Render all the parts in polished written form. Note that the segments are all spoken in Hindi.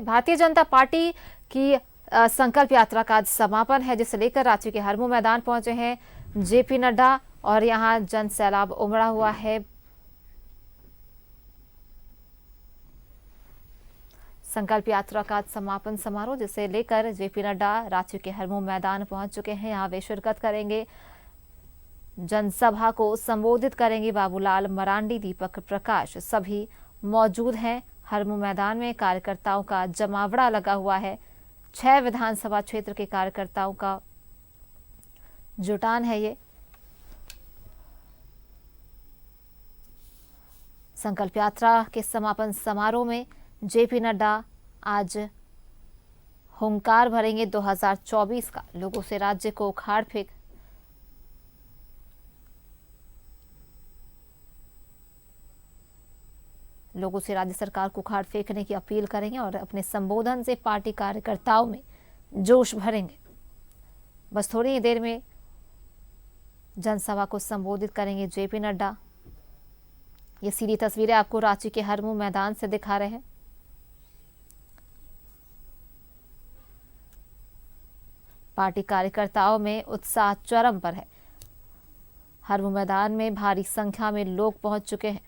भारतीय जनता पार्टी की संकल्प यात्रा का आज समापन है, जिसे लेकर रांची के हरमू मैदान पहुंचे हैं जेपी नड्डा और यहां जन सैलाब उमड़ा हुआ है। संकल्प यात्रा का समापन समारोह जिसे लेकर जेपी नड्डा रांची के हरमू मैदान पहुंच चुके हैं। यहां वे शिरकत करेंगे, जनसभा को संबोधित करेंगे। बाबूलाल मरांडी, दीपक प्रकाश सभी मौजूद हैं। हरमू मैदान में कार्यकर्ताओं का जमावड़ा लगा हुआ है। 6 विधानसभा क्षेत्र के कार्यकर्ताओं का जुटान है ये। संकल्प यात्रा के समापन समारोह में जेपी नड्डा आज हुंकार भरेंगे 2024 का। लोगों से राज्य को उखाड़ फेंक लोगों से राज्य सरकार को उखाड़ फेंकने की अपील करेंगे और अपने संबोधन से पार्टी कार्यकर्ताओं में जोश भरेंगे। बस थोड़ी ही देर में जनसभा को संबोधित करेंगे जेपी नड्डा। ये सीधी तस्वीरें आपको रांची के हरमू मैदान से दिखा रहे हैं। पार्टी कार्यकर्ताओं में उत्साह चरम पर है। हरमू मैदान में भारी संख्या में लोग पहुंच चुके हैं।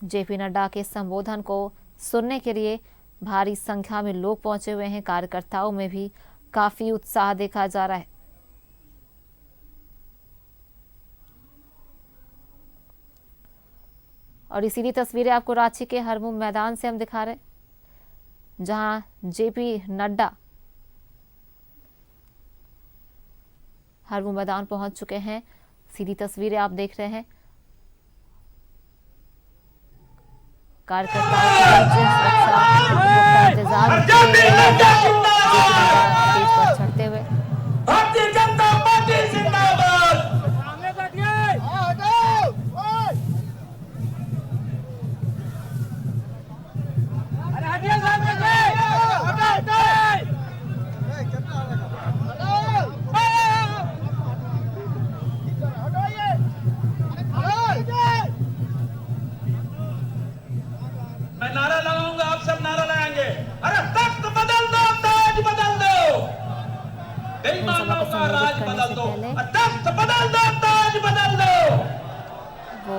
जेपी नड्डा के संबोधन को सुनने के लिए भारी संख्या में लोग पहुंचे हुए हैं। कार्यकर्ताओं में भी काफी उत्साह देखा जा रहा है। और इसीलिए तस्वीरें आपको रांची के हरमू मैदान से हम दिखा रहे हैं, जहां जेपी नड्डा हरमू मैदान पहुंच चुके हैं। सीधी तस्वीरें आप देख रहे हैं। कार्यकर्ताओं की सुरक्षा इंतजाम पर चढ़ते हुए भारतीय जनता पार्टी जिंदाबाद। मैं नारा लगाऊंगा, आप सब नारा लगाएंगे। अरे तख्त बदल दो, ताज बदल दो, बेईमानों का राज बदल दो। तख्त बदल दो, ताज बदल दो। वो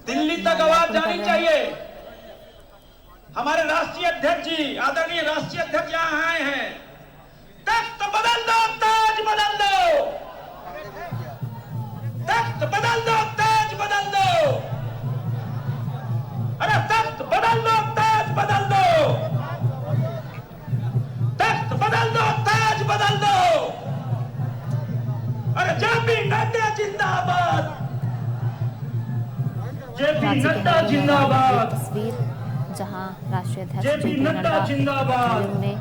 दिल्ली तक आवाज जानी चाहिए। हमारे राष्ट्रीय अध्यक्ष जी, आदरणीय राष्ट्रीय अध्यक्ष यहाँ आए हैं। तख्त बदल दो, ताज बदल दो। तख्त बदल दो, ताज बदल दो। अरे तख्त बदल दो, ताज बदल दो। तख्त बदल दो, ताज बदल दो। अरे जेपी नड्डा जिंदाबाद। जेपी नड्डा जिंदाबाद। तस्वीर जहां राष्ट्रीय अध्यक्ष जेपी नड्डा जिंदाबाद। उन्होंने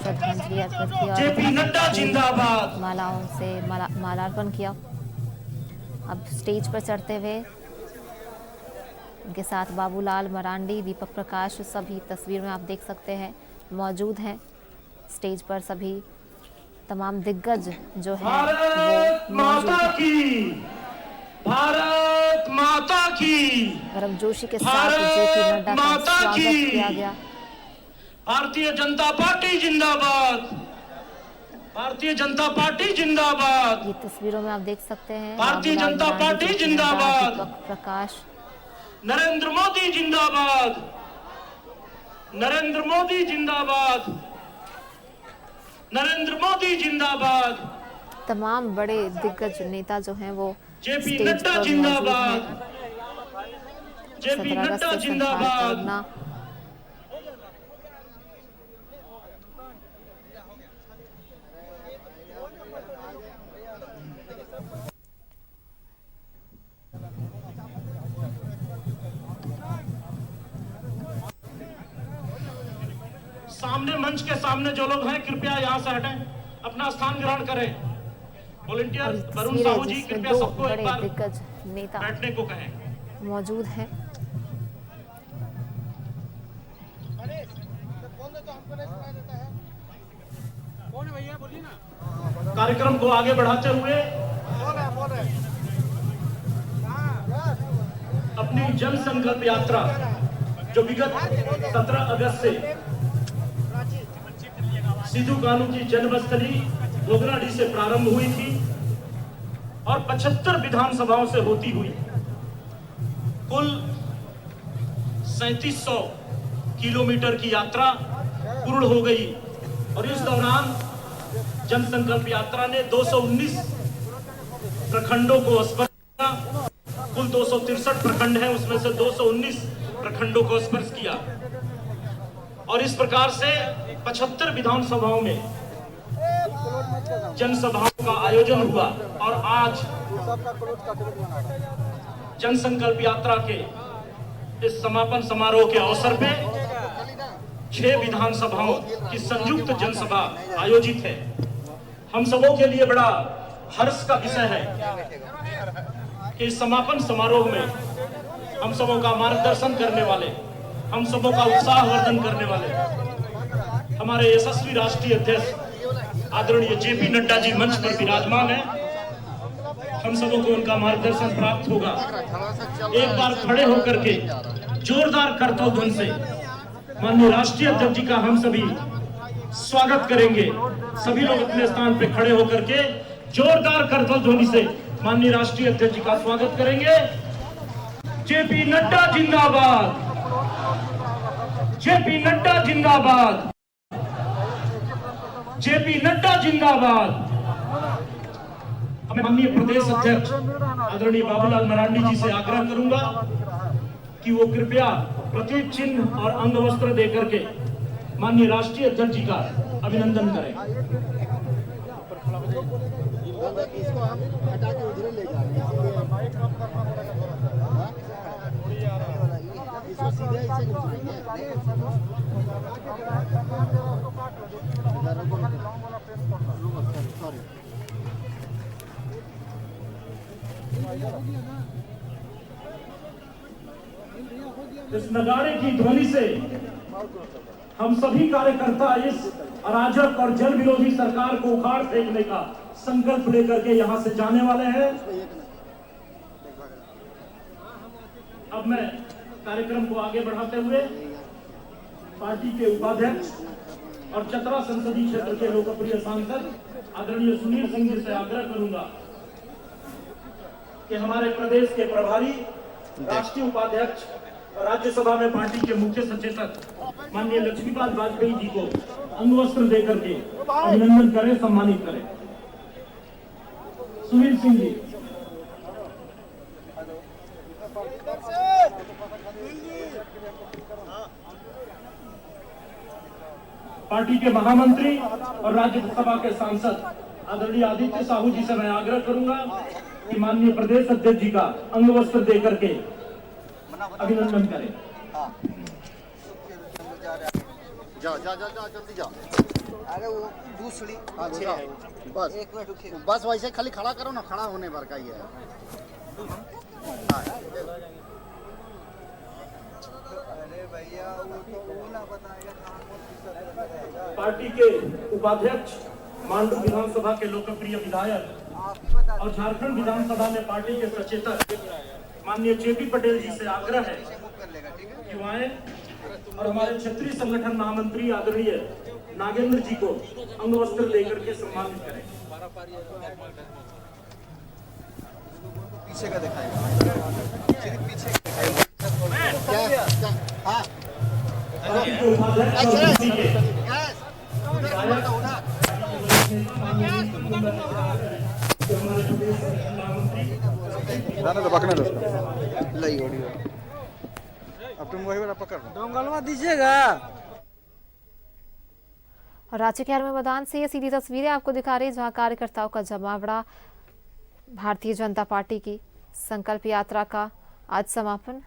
श्रद्धांजलि अर्पित की जेपी नड्डा जिंदाबाद। मालाओं से मालार्पण किया। अब स्टेज पर चढ़ते हुए उनके साथ बाबूलाल मरांडी, दीपक प्रकाश सभी तस्वीर में आप देख सकते हैं मौजूद हैं। स्टेज पर सभी तमाम दिग्गज जो है भारत माता की, भारत माता की, गर्मजोशी के साथ जेपी नड्डा का स्वागत किया गया। भारतीय जनता पार्टी जिंदाबाद। भारतीय जनता पार्टी जिंदाबाद। ये तस्वीरों में आप देख सकते हैं भारतीय बाबूलाल जनता मरांडी, पार्टी जेपी जिंदाबाद। नड्डा, दीपक प्रकाश, नरेंद्र मोदी जिंदाबाद। नरेंद्र मोदी जिंदाबाद। नरेंद्र मोदी जिंदाबाद। तमाम बड़े दिग्गज नेता जो हैं वो जेपी स्टेज नड्डा पर जिंदाबाद। मौजूद हैं। जेपी 17 अगस्त नड्डा से जिंदाबाद। करना सामने मंच के सामने जो लोग हैं कृपया यहाँ से हटें, अपना स्थान ग्रहण करें। वॉलंटियर वरुण साहू जी कृपया सबको एक बार दिग्गज नेता बैठने को कहें। मौजूद हैं। कार्यक्रम को आगे बढ़ाते हुए अपनी जन संकल्प यात्रा जो विगत 17 अगस्त से सिद्धू कानू की जन्मस्थली गोगनाडीह से प्रारंभ हुई थी और 75 विधानसभाओं से होती हुई कुल 3700 किलोमीटर की यात्रा पूर्ण हो गई। और इस दौरान जनसंकल्प यात्रा ने 219 प्रखंडों को स्पर्श किया। कुल 263 प्रखंड हैं, उसमें से 219 प्रखंडों को स्पर्श किया और इस प्रकार से 75 विधानसभाओं में जनसभाओं का आयोजन हुआ। और आज जनसंकल्प यात्रा के इस समापन समारोह के अवसर पे 6 विधानसभाओं की संयुक्त जनसभा आयोजित है। हम सबों के लिए बड़ा हर्ष का विषय है कि इस समापन समारोह में हम सबों का मार्गदर्शन करने वाले, हम सबों का उत्साहवर्धन करने वाले हमारे यशस्वी राष्ट्रीय अध्यक्ष आदरणीय जेपी नड्डा जी मंच पर विराजमान है। हम सबों को उनका मार्गदर्शन प्राप्त होगा। एक बार खड़े होकर के जोरदार करतल ध्वनि से माननीय राष्ट्रीय अध्यक्ष जी का हम सभी स्वागत करेंगे। सभी लोग अपने स्थान पे खड़े होकर के जोरदार करतल ध्वनि से माननीय राष्ट्रीय अध्यक्ष जी का स्वागत करेंगे। जेपी नड्डा जिंदाबाद, जेपी नड्डा जिंदाबाद, जेपी नड्डा जिंदाबाद। मैं माननीय प्रदेश अध्यक्ष आदरणीय बाबूलाल मरांडी जी से आग्रह करूंगा कि वो कृपया प्रतीक चिन्ह और अंग वस्त्र देकर के माननीय राष्ट्रीय अध्यक्ष जी का अभिनंदन करें। इसको हम हटा के उधर ले जाएंगे, इसको सीधे ऐसे सॉरी। इस नगाड़े की ध्वनि से हम सभी कार्यकर्ता इस अराजक और जन विरोधी सरकार को उखाड़ फेंकने का संकल्प लेकर के यहां से जाने वाले हैं। अब मैं कार्यक्रम को आगे बढ़ाते हुए पार्टी के उपाध्यक्ष और चतरा संसदीय क्षेत्र के लोकप्रिय सांसद आदरणीय सुनील सिंह जी से आग्रह करूंगा कि हमारे प्रदेश के प्रभारी राष्ट्रीय उपाध्यक्ष राज्यसभा में पार्टी के मुख्य सचेतक माननीय लक्ष्मीकांत वाजपेयी जी को अंगवस्त्र देकर के अभिनंदन करें, सम्मानित करें। सुनील सिंह जी। पार्टी के महामंत्री और राज्यसभा के सांसद आदरणीय आदित्य साहू जी से मैं आग्रह करूंगा कि माननीय प्रदेश अध्यक्ष जी का अंगवस्त्र देकर के अभिनंदन करें। जा जा जा जा जल्दी जा। अरे वो दूसरी अच्छा बस एक मिनट रुकिए, बस वैसे खाली खड़ा करो ना, खड़ा होने भर का ही है। अरे भैया वो तो ना बताएगा। पार्टी के उपाध्यक्ष मांडू विधानसभा के लोकप्रिय विधायक और झारखंड विधानसभा में पार्टी के सचेतक माननीय जेपी पटेल जी से आग्रह है कि वो आए और हमारे क्षेत्रीय संगठन महामंत्री आदरणीय नागेंद्र जी को अंगवस्त्र देकर के सम्मानित करें। पीछे का दिखाएगा, पीछे हाँ तो पकड़ना लो लई ऑडियो। अब तुम वही वाला पकड़ डोंगलवा दीजिएगा। राज्य के हर में मैदान से ये सीधी तस्वीरें आपको दिखा रही है जहां कार्यकर्ताओं का जमावड़ा। भारतीय जनता पार्टी की संकल्प यात्रा का आज समापन।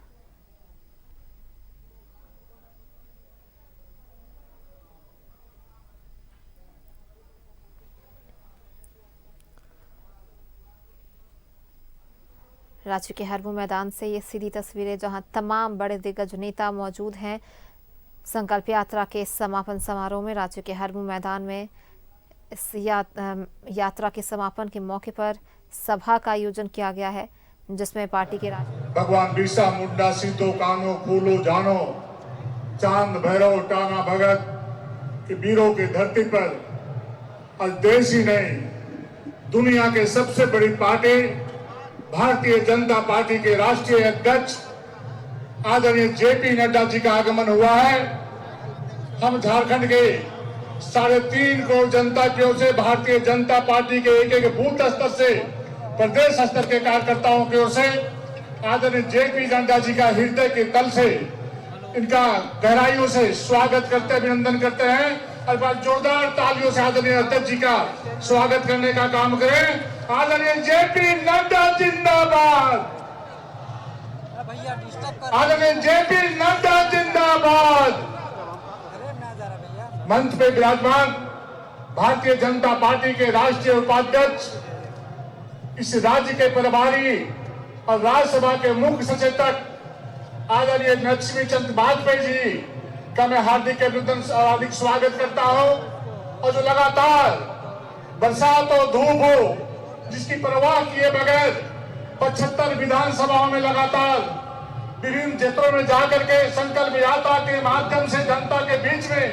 राज्य के हरमू मैदान से ये सीधी तस्वीरें जहां तमाम बड़े दिग्गज नेता मौजूद हैं। संकल्प यात्रा के समापन समारोह में राज्य के हरमू मैदान में इस यात्रा के समापन के मौके पर सभा का आयोजन किया गया है। जिसमें पार्टी के भगवान बिरसा मुंडा सिद्धो कानो फूलो जानो चांद भैरव टाना भगत के वीरों की धरती पर आज देश ही नहीं दुनिया के सबसे बड़ी पार्टी भारतीय जनता पार्टी के राष्ट्रीय अध्यक्ष आदरणीय जेपी नड्डा जी का आगमन हुआ है। हम झारखंड के 3.5 करोड़ जनता की ओर से भारतीय जनता पार्टी के एक बूथ स्तर से प्रदेश स्तर के कार्यकर्ताओं की ओर से आदरणीय जेपी नड्डा जी का हृदय के तल से इनका गहराइयों से स्वागत करते अभिनंदन करते हैं और बात जोरदार तालियों से आदरणीय अध्यक्ष जी का स्वागत करने का काम करें। आदरणीय जेपी नड्डा जिंदाबाद, आदरणीय जेपी नड्डा जिंदाबाद। मंच पे विराजमान भारतीय जनता पार्टी के राष्ट्रीय उपाध्यक्ष, इस राज्य के प्रभारी और राज्यसभा के मुख्य सचेतक आदरणीय लक्ष्मी चंद वाजपेयी जी का मैं हार्दिक अभिनंदन और हार्दिक स्वागत करता हूं। और जो लगातार बरसात हो धूप हो जिसकी परवाह किए बगैर 75 विधानसभाओं में लगातार विभिन्न क्षेत्रों में जाकर के संकल्प यात्रा के माध्यम से जनता के बीच में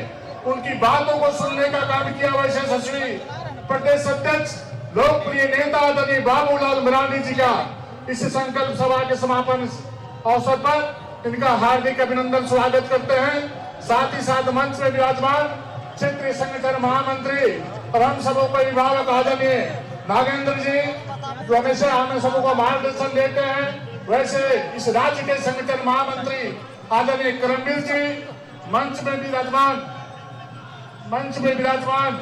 उनकी बातों को सुनने का काम किया। वैसे यशस्वी प्रदेश अध्यक्ष लोकप्रिय नेता आदरणीय बाबूलाल मरांडी जी का इस संकल्प सभा के समापन अवसर पर इनका हार्दिक अभिनंदन स्वागत करते हैं। साथ ही साथ मंच में विराजमान क्षेत्रीय संगठन महामंत्री और हम सबों को अभिभावक आदरणीय नागेंद्र जी जो हमेशा हम सबों को मार्गदर्शन देते हैं, वैसे इस राज्य के संगठन महामंत्री आदरणीय करमवीर जी मंच में विराजमान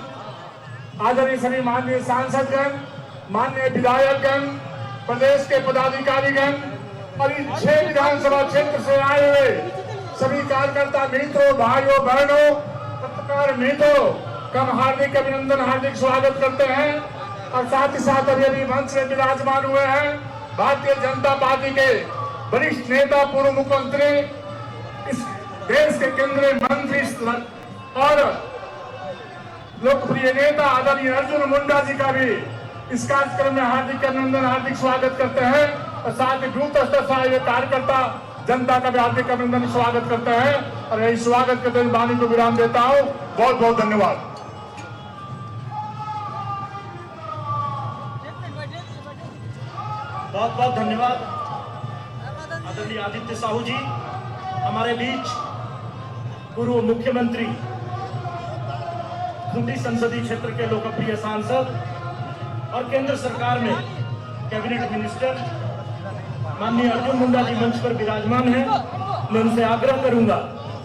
आदरणीय सभी माननीय सांसदगण, माननीय विधायकगण, प्रदेश के पदाधिकारीगण और इन 6 विधानसभा क्षेत्र से आए हुए सभी कार्यकर्ता मित्रों, भाइयों, बहनों, पत्रकार मित्रों का हार्दिक अभिनंदन, हार्दिक स्वागत करते हैं। और साथ ही साथ अभी मंच में विराजमान हुए हैं भारतीय जनता पार्टी के वरिष्ठ नेता, पूर्व मुख्यमंत्री, इस देश के केंद्रीय मंत्री और लोकप्रिय नेता आदरणीय अर्जुन मुंडा जी का भी इस कार्यक्रम में हार्दिक अभिनंदन, हार्दिक स्वागत करते हैं। और साथ ही बूथ स्तर से आए कार्यकर्ता जनता का भी हार्दिक अभिनंदन स्वागत करते हैं। और यही स्वागत करते हुए वाणी को विराम देता हूं। बहुत बहुत धन्यवाद। बहुत बहुत धन्यवाद आदरणीय आदित्य साहू जी। हमारे बीच पूर्व मुख्यमंत्री, खूंटी संसदीय क्षेत्र के लोकप्रिय सांसद और केंद्र सरकार में कैबिनेट मिनिस्टर माननीय अर्जुन मुंडा जी मंच पर विराजमान हैं। मैं उनसे आग्रह करूंगा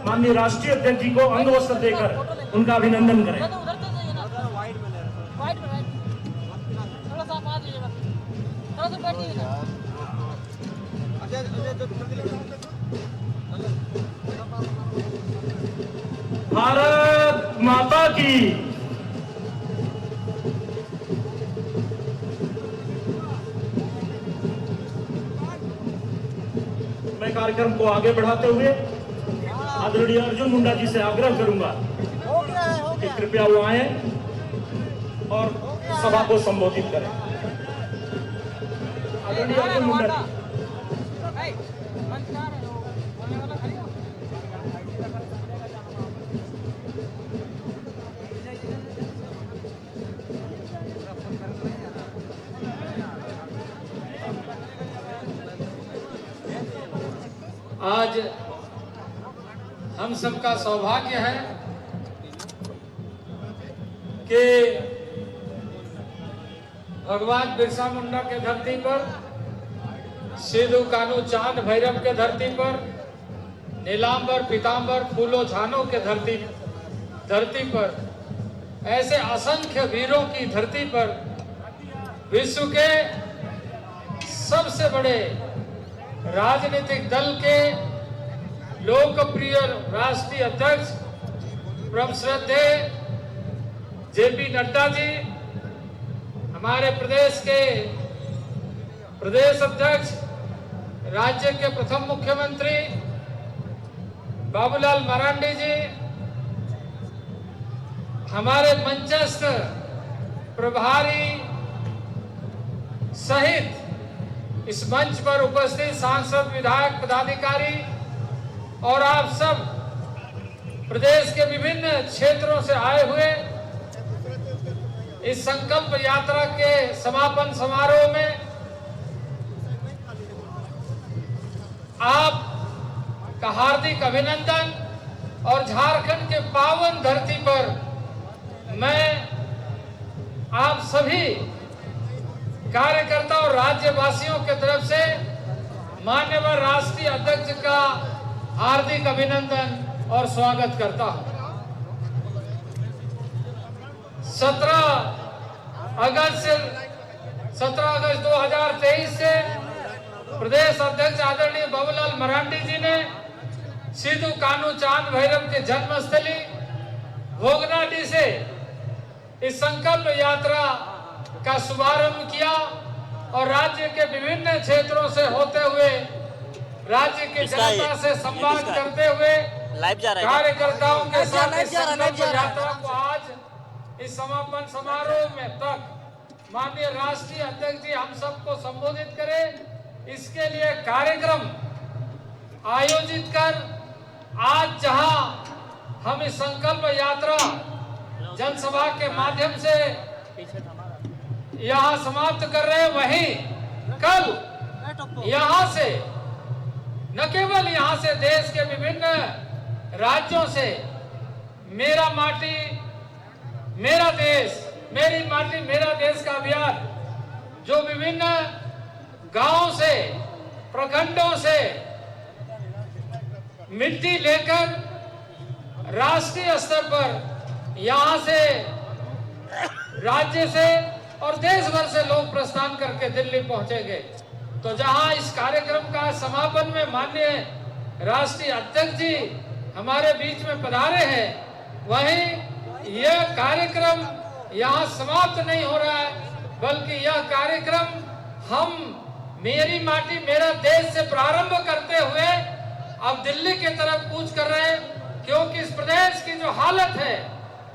माननीय राष्ट्रीय अध्यक्ष जी को अंग वस्त्र देकर उनका अभिनंदन करें। भारत माता की। मैं कार्यक्रम को आगे बढ़ाते हुए आदरणीय अर्जुन मुंडा जी से आग्रह करूंगा कि कृपया वो आए और सभा को संबोधित करें। आदरणीय अर्जुन मुंडा जी। आज हम सबका सौभाग्य है कि भगवान बिरसा मुंडा के धरती पर, सिद्धू कान्हू चांद भैरव के धरती पर, नीलांबर पीतांबर फूलो झानो के धरती पर, ऐसे असंख्य वीरों की धरती पर विश्व के सबसे बड़े राजनीतिक दल के लोकप्रिय राष्ट्रीय अध्यक्ष परम श्रद्धेय जेपी नड्डा जी, हमारे प्रदेश के प्रदेश अध्यक्ष, राज्य के प्रथम मुख्यमंत्री बाबूलाल मरांडी जी, हमारे मंचस्थ प्रभारी सहित इस मंच पर उपस्थित सांसद, विधायक, पदाधिकारी और आप सब प्रदेश के विभिन्न क्षेत्रों से आए हुए इस संकल्प यात्रा के समापन समारोह में आपका हार्दिक अभिनंदन। और झारखंड के पावन धरती पर मैं आप सभी कार्यकर्ता और राज्यवासियों की तरफ से माननीय राष्ट्रीय अध्यक्ष का हार्दिक अभिनंदन और स्वागत करता हूं। 17 अगस्त 2023 से प्रदेश अध्यक्ष आदरणीय बाबूलाल मरांडी जी ने सिद्धू कान्हू चांद भैरव के जन्मस्थली भोगनाडीह से इस संकल्प यात्रा का शुभारंभ किया और राज्य के विभिन्न क्षेत्रों से होते हुए राज्य की जनता से संवाद करते हुए कार्यकर्ताओं के साथ इस संकल्प यात्रा को आज इस समापन समारोह में तक माननीय राष्ट्रीय अध्यक्ष जी हम सबको संबोधित करें, इसके लिए कार्यक्रम आयोजित कर आज जहां हम इस संकल्प यात्रा जनसभा के माध्यम से यहां समाप्त कर रहे हैं, वहीं कल यहां से न केवल यहां से देश के विभिन्न राज्यों से मेरा माटी मेरा देश, मेरी माटी मेरा देश का अभियान जो विभिन्न गांवों से, प्रखंडों से मिट्टी लेकर राष्ट्रीय स्तर पर यहां से, राज्य से और देश भर से लोग प्रस्थान करके दिल्ली पहुंचेंगे। तो जहां इस कार्यक्रम का समापन में माननीय राष्ट्रीय अध्यक्ष जी हमारे बीच में पधारे हैं, वहीं यह कार्यक्रम यहां समाप्त नहीं हो रहा है, बल्कि यह कार्यक्रम हम मेरी माटी मेरा देश से प्रारंभ करते हुए अब दिल्ली की तरफ कूच कर रहे हैं, क्योंकि इस प्रदेश की जो हालत है,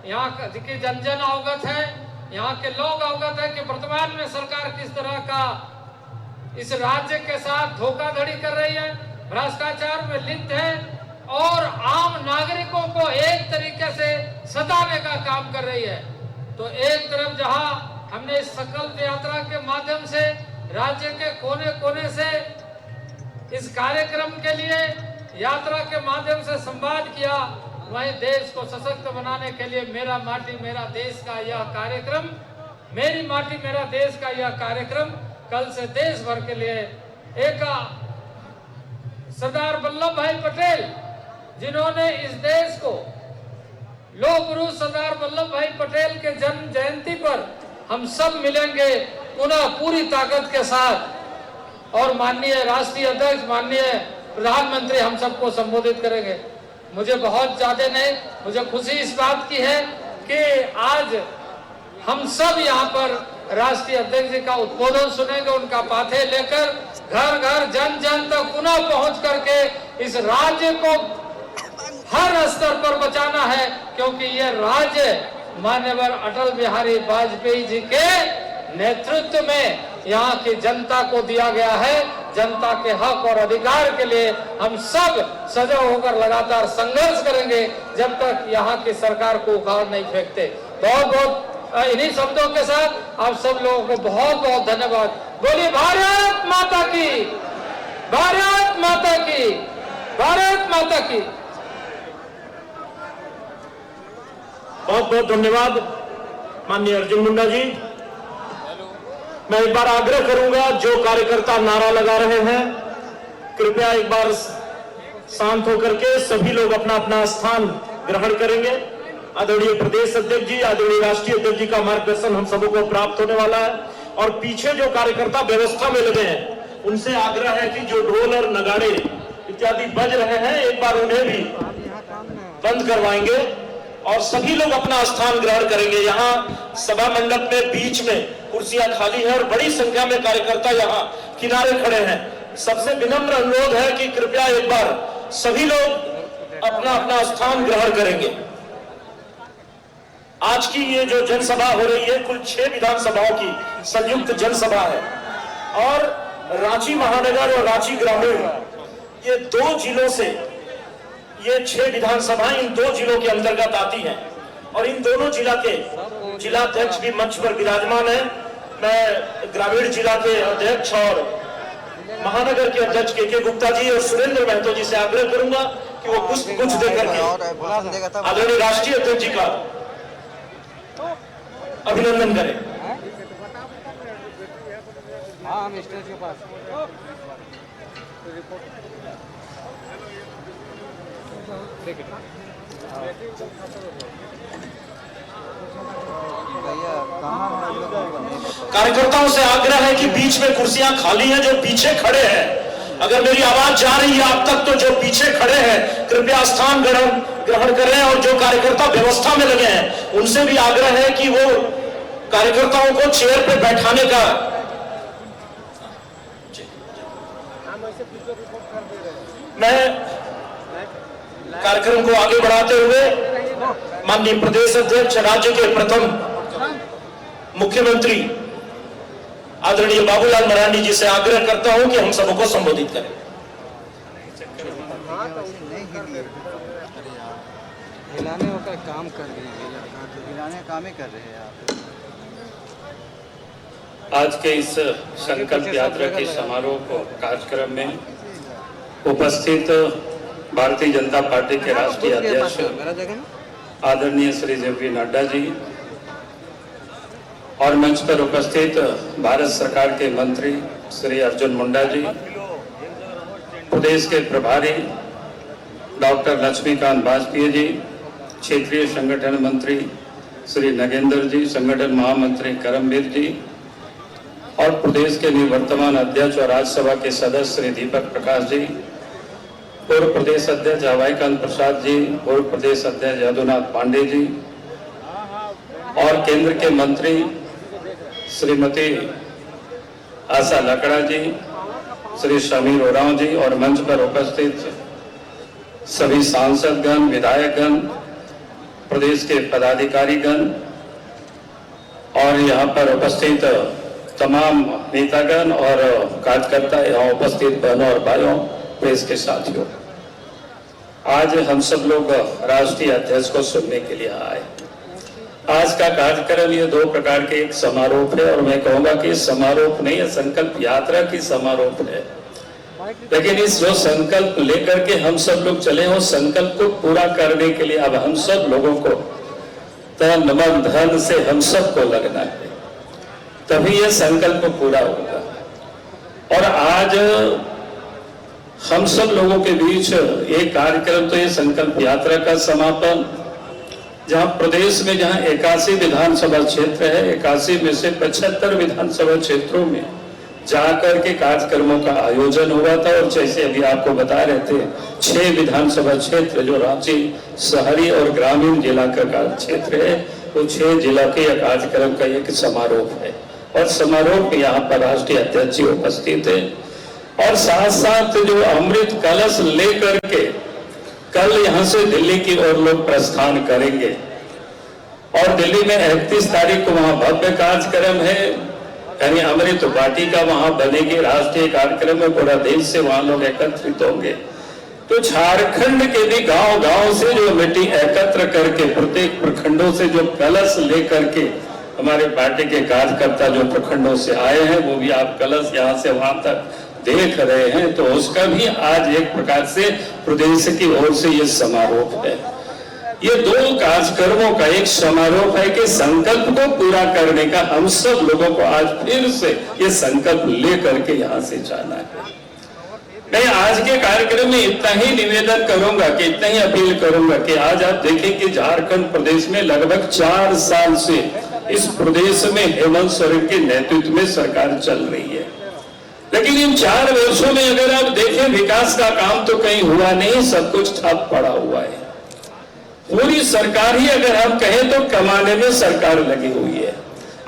यहाँ की जन जन अवगत है, यहाँ के लोग अवगत है कि वर्तमान में सरकार किस तरह का इस राज्य के साथ धोखाधड़ी कर रही है, भ्रष्टाचार में लिप्त है और आम नागरिकों को एक तरीके से सताने का काम कर रही है। तो एक तरफ जहां हमने इस संकल्प यात्रा के माध्यम से राज्य के कोने कोने से इस कार्यक्रम के लिए यात्रा के माध्यम से संवाद किया, वहीं देश को सशक्त बनाने के लिए मेरा माटी मेरा देश का यह कार्यक्रम, मेरी माटी मेरा देश का यह कार्यक्रम कल से देश भर के लिए एक सरदार वल्लभ भाई पटेल जिन्होंने इस देश को लौह पुरुष सरदार वल्लभ भाई पटेल के जन्म जयंती पर हम सब मिलेंगे पुनः पूरी ताकत के साथ और माननीय राष्ट्रीय अध्यक्ष, माननीय प्रधानमंत्री हम सबको संबोधित करेंगे। मुझे बहुत ज्यादा नहीं, मुझे खुशी इस बात की है कि आज हम सब यहाँ पर राष्ट्रीय अध्यक्ष जी का उद्बोधन सुनेंगे, उनका पाथे लेकर घर घर जन जन तक पुनः पहुंच करके इस राज्य को हर स्तर पर बचाना है, क्योंकि ये राज्य माननीय अटल बिहारी वाजपेयी जी के नेतृत्व में यहाँ की जनता को दिया गया है। जनता के हक और अधिकार के लिए हम सब सजग होकर लगातार संघर्ष करेंगे जब तक यहाँ की सरकार को उखाड़ नहीं फेंकते। बहुत बहुत इन्हीं शब्दों के साथ आप सब लोगों को बहुत बहुत धन्यवाद। बोलिए भारत माता की, भारत माता की, भारत माता की। बहुत बहुत धन्यवाद माननीय अर्जुन मुंडा जी। मैं एक बार आग्रह करूंगा, जो कार्यकर्ता नारा लगा रहे हैं कृपया एक बार शांत होकर के सभी लोग अपना अपना स्थान ग्रहण करेंगे। आदरणीय प्रदेश अध्यक्ष जी, आदरणीय राष्ट्रीय अध्यक्ष जी का मार्गदर्शन हम सबों को प्राप्त होने वाला है। और पीछे जो कार्यकर्ता व्यवस्था में लगे हैं उनसे आग्रह है कि जो ढोल और नगाड़े इत्यादि बज रहे हैं एक बार उन्हें भी बंद करवाएंगे और सभी लोग अपना स्थान ग्रहण करेंगे। यहाँ सभा मंडप में बीच में कुर्सियां खाली है और बड़ी संख्या में कार्यकर्ता यहाँ किनारे खड़े हैं। सबसे विनम्र अनुरोध है कि कृपया एक बार सभी लोग अपना अपना स्थान ग्रहण करेंगे। आज की ये जो जनसभा हो रही है कुल 6 विधानसभाओं की संयुक्त जनसभा है और रांची महानगर और रांची ग्रामीण, ये 2 जिलों से ये 6 विधानसभाएं इन 2 जिलों के अंतर्गत आती हैं और इन दोनों जिला के जिलाध्यक्ष भी मंच पर विराजमान है। मैं ग्रामीण जिला के अध्यक्ष और महानगर के अध्यक्ष के गुप्ता जी और सुरेंद्र महतो जी से आग्रह करूंगा कि वो कुछ देकर के आदरणीय राष्ट्रीय अध्यक्ष जी का अभिनंदन करें। हाँ, हम स्टेज के पास कार्यकर्ताओं से आग्रह है कि बीच में कुर्सियां खाली हैं, जो पीछे खड़े हैं, अगर मेरी आवाज जा रही है आप तक तो जो पीछे खड़े हैं कृपया स्थान ग्रहण करें और जो कार्यकर्ता व्यवस्था में लगे हैं उनसे भी आग्रह है कि वो कार्यकर्ताओं को चेयर पे बैठाने का। मैं कार्यक्रम को आगे बढ़ाते हुए माननीय प्रदेश अध्यक्ष राज्य के प्रथम मुख्यमंत्री आदरणीय बाबूलाल मरांडी जी से आग्रह करता हूं कि हम सबको संबोधित करें। हिलाने का काम कर रही है, हिलाने काम ही कर रहे हैं आप। आज के इस संकल्प यात्रा के समारोह को कार्यक्रम में उपस्थित भारतीय जनता पार्टी के राष्ट्रीय अध्यक्ष आदरणीय श्री जेपी नड्डा जी और मंच पर उपस्थित भारत सरकार के मंत्री श्री अर्जुन मुंडा जी, प्रदेश के प्रभारी डॉक्टर लक्ष्मीकांत वाजपेयी जी, क्षेत्रीय संगठन मंत्री श्री नगेंद्र जी, संगठन महामंत्री करमवीर जी और प्रदेश के निवर्तमान अध्यक्ष और राज्यसभा के सदस्य श्री दीपक प्रकाश जी, पूर्व प्रदेश अध्यक्ष अभयकांत प्रसाद जी, पूर्व प्रदेश अध्यक्ष यदुनाथ पांडे जी और केंद्र के मंत्री श्रीमती आशा लकड़ा जी, श्री समीर ओरांव जी और मंच पर उपस्थित सभी सांसदगण, विधायकगण, प्रदेश के पदाधिकारीगण और यहाँ पर उपस्थित तमाम नेतागण और कार्यकर्ता, यहाँ उपस्थित बहनों और भाइयों, प्रेस के साथियों, आज हम सब लोग राष्ट्रीय अध्यक्ष को सुनने के लिए आए। आज का कार्यक्रम ये 2 प्रकार के एक समारोह है और मैं कहूंगा कि समारोह नहीं है, संकल्प यात्रा की समारोह है। लेकिन इस जो संकल्प लेकर के हम सब लोग चले हो, संकल्प को पूरा करने के लिए अब हम सब लोगों को तन मन धन से हम सबको लगना है, तभी ये संकल्प पूरा होगा। और आज हम सब लोगों के बीच एक कार्यक्रम तो ये संकल्प यात्रा का समापन, जहां प्रदेश में जहां 81 विधानसभा क्षेत्र है, 81 में से 75 विधानसभा क्षेत्रों में जाकर के कार्यक्रमों का आयोजन हुआ था। और जैसे अभी आपको बता रहे थे 6 विधानसभा क्षेत्र जो रांची शहरी और ग्रामीण जिला का क्षेत्र है, वो 6 जिला के कार्यक्रम का एक समारोह है और समारोह में यहाँ पर राष्ट्रीय अध्यक्ष जी उपस्थित है और साथ साथ जो अमृत कलश लेकर के कल यहाँ से दिल्ली की ओर लोग प्रस्थान करेंगे और दिल्ली में 31 तारीख को वहां भव्य कार्यक्रम है, यानी अमृत वाटिका वहां बनेगी। राष्ट्रीय कार्यक्रम में पूरा देश से वहां लोग एकत्रित होंगे। तो झारखंड के भी गांव-गांव से जो मिट्टी एकत्र करके प्रत्येक प्रखंडों से जो कलश लेकर के हमारे पार्टी के कार्यकर्ता जो प्रखंडों से आए हैं, वो भी आप कलश यहाँ से वहां तक देख रहे हैं, तो उसका भी आज एक प्रकार से प्रदेश की ओर से ये समारोह है। ये 2 कार्यक्रमों का एक समारोह है कि संकल्प को पूरा करने का हम सब लोगों को आज फिर से ये संकल्प लेकर के यहाँ से जाना है। मैं आज के कार्यक्रम में इतना ही निवेदन करूंगा कि इतना ही अपील करूंगा कि आज आप देखें कि झारखंड प्रदेश में लगभग 4 साल से इस प्रदेश में हेमंत सोरेन के नेतृत्व में सरकार चल रही है, लेकिन इन 4 वर्षों में अगर आप देखें विकास का काम तो कहीं हुआ नहीं, सब कुछ ठप पड़ा हुआ है। पूरी सरकार ही अगर हम कहें तो कमाने में सरकार लगी हुई है।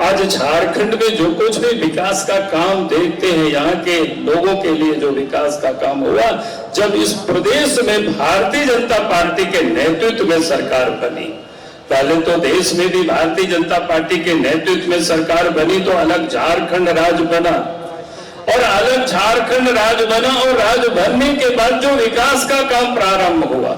आज झारखंड में जो कुछ भी विकास का काम देखते हैं, यहाँ के लोगों के लिए जो विकास का काम हुआ, जब इस प्रदेश में भारतीय जनता पार्टी के नेतृत्व में सरकार बनी, पहले तो देश में भी भारतीय जनता पार्टी के नेतृत्व में सरकार बनी तो अलग झारखंड राज्य बना और अलग झारखंड राज्य बना और राज्य बनने के बाद जो विकास का काम प्रारंभ हुआ,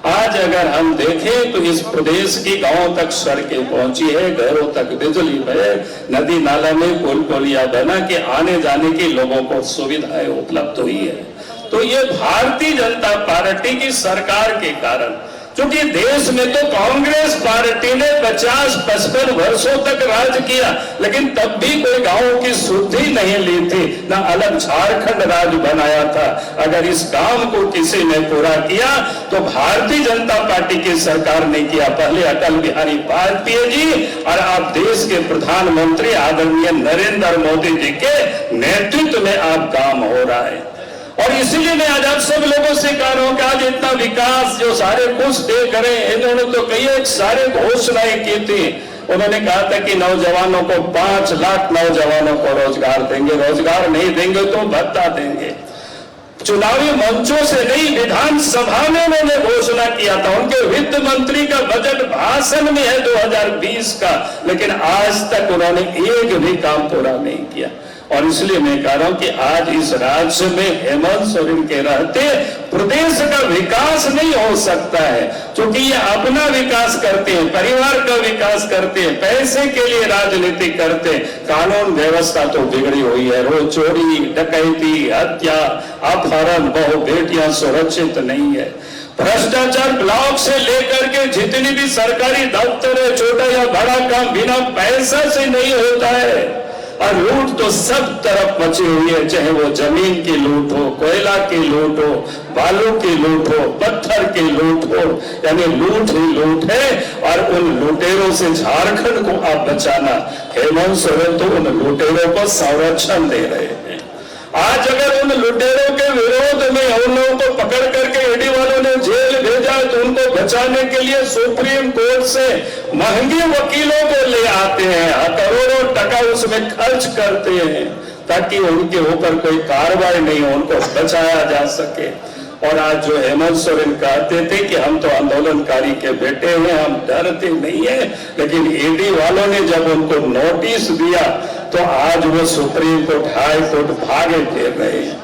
आज अगर हम देखें तो इस प्रदेश की गांव तक सड़कें पहुंची है, घरों तक बिजली है, नदी नाला में पुल पुलिया बना के आने जाने के लोगों को सुविधाएं उपलब्ध हुई है। तो ये भारतीय जनता पार्टी की सरकार के कारण, क्योंकि देश में तो कांग्रेस पार्टी ने 50-55 वर्षों तक राज किया, लेकिन तब भी कोई गांवों की सुधि नहीं ली थी, ना अलग झारखंड राज्य बनाया था। अगर इस काम को किसी ने पूरा किया तो भारतीय जनता पार्टी की सरकार ने किया। पहले अटल बिहारी वाजपेयी जी और आप देश के प्रधानमंत्री आदरणीय नरेंद्र मोदी जी के नेतृत्व में आप काम हो रहा है। और इसीलिए मैं आज आप सब लोगों से कह रहा हूं कि आज इतना विकास जो सारे कुछ देख रहे हैं, इन्होंने तो कई एक सारे घोषणाएं की थी। उन्होंने कहा था कि नौजवानों को 5 लाख नौजवानों को रोजगार देंगे, रोजगार नहीं देंगे तो भत्ता देंगे। चुनावी मंचों से नहीं, विधानसभा में उन्होंने घोषणा किया था। उनके वित्त मंत्री का बजट भाषण में है 2020 का, लेकिन आज तक उन्होंने एक भी काम पूरा नहीं किया। और इसलिए मैं कह रहा हूं कि आज इस राज्य में हेमंत सोरेन के रहते प्रदेश का विकास नहीं हो सकता है, क्योंकि ये अपना विकास करते हैं, परिवार का विकास करते हैं, पैसे के लिए राजनीति करते हैं। कानून व्यवस्था तो बिगड़ी हुई है, रोज चोरी डकैती हत्या अपहरण, बहु बेटियां सुरक्षित नहीं है। भ्रष्टाचार ब्लॉक से लेकर के जितनी भी सरकारी दफ्तर है, छोटा या बड़ा काम बिना पैसा से नहीं होता है। और लूट तो सब तरफ मची हुई है, चाहे वो जमीन की लूट हो, कोयला की लूट हो, बालू की लूट हो, पत्थर की लूट हो, यानी लूट ही लूट है। और उन लुटेरों से झारखंड को आप बचाना, हेमंत सोरेन तो उन लुटेरों को संरक्षण दे रहे हैं। आज अगर उन लुटेरों के विरोध में उन लोगों को पकड़ करके ईडी वालों ने जेल भेजा तो उनको बचाने के लिए सुप्रीम कोर्ट से महंगे वकीलों को ले आते हैं, करोड़ों टका उसमें खर्च करते हैं ताकि उनके ऊपर कोई कार्रवाई नहीं हो, उनको बचाया जा सके। और आज जो हेमंत सोरेन कहते थे कि हम तो आंदोलनकारी के बेटे हैं, हम डरते नहीं है, लेकिन ईडी वालों ने जब उनको नोटिस दिया तो आज वो सुप्रीम कोर्ट हाई कोर्ट भागे फिर रहे हैं।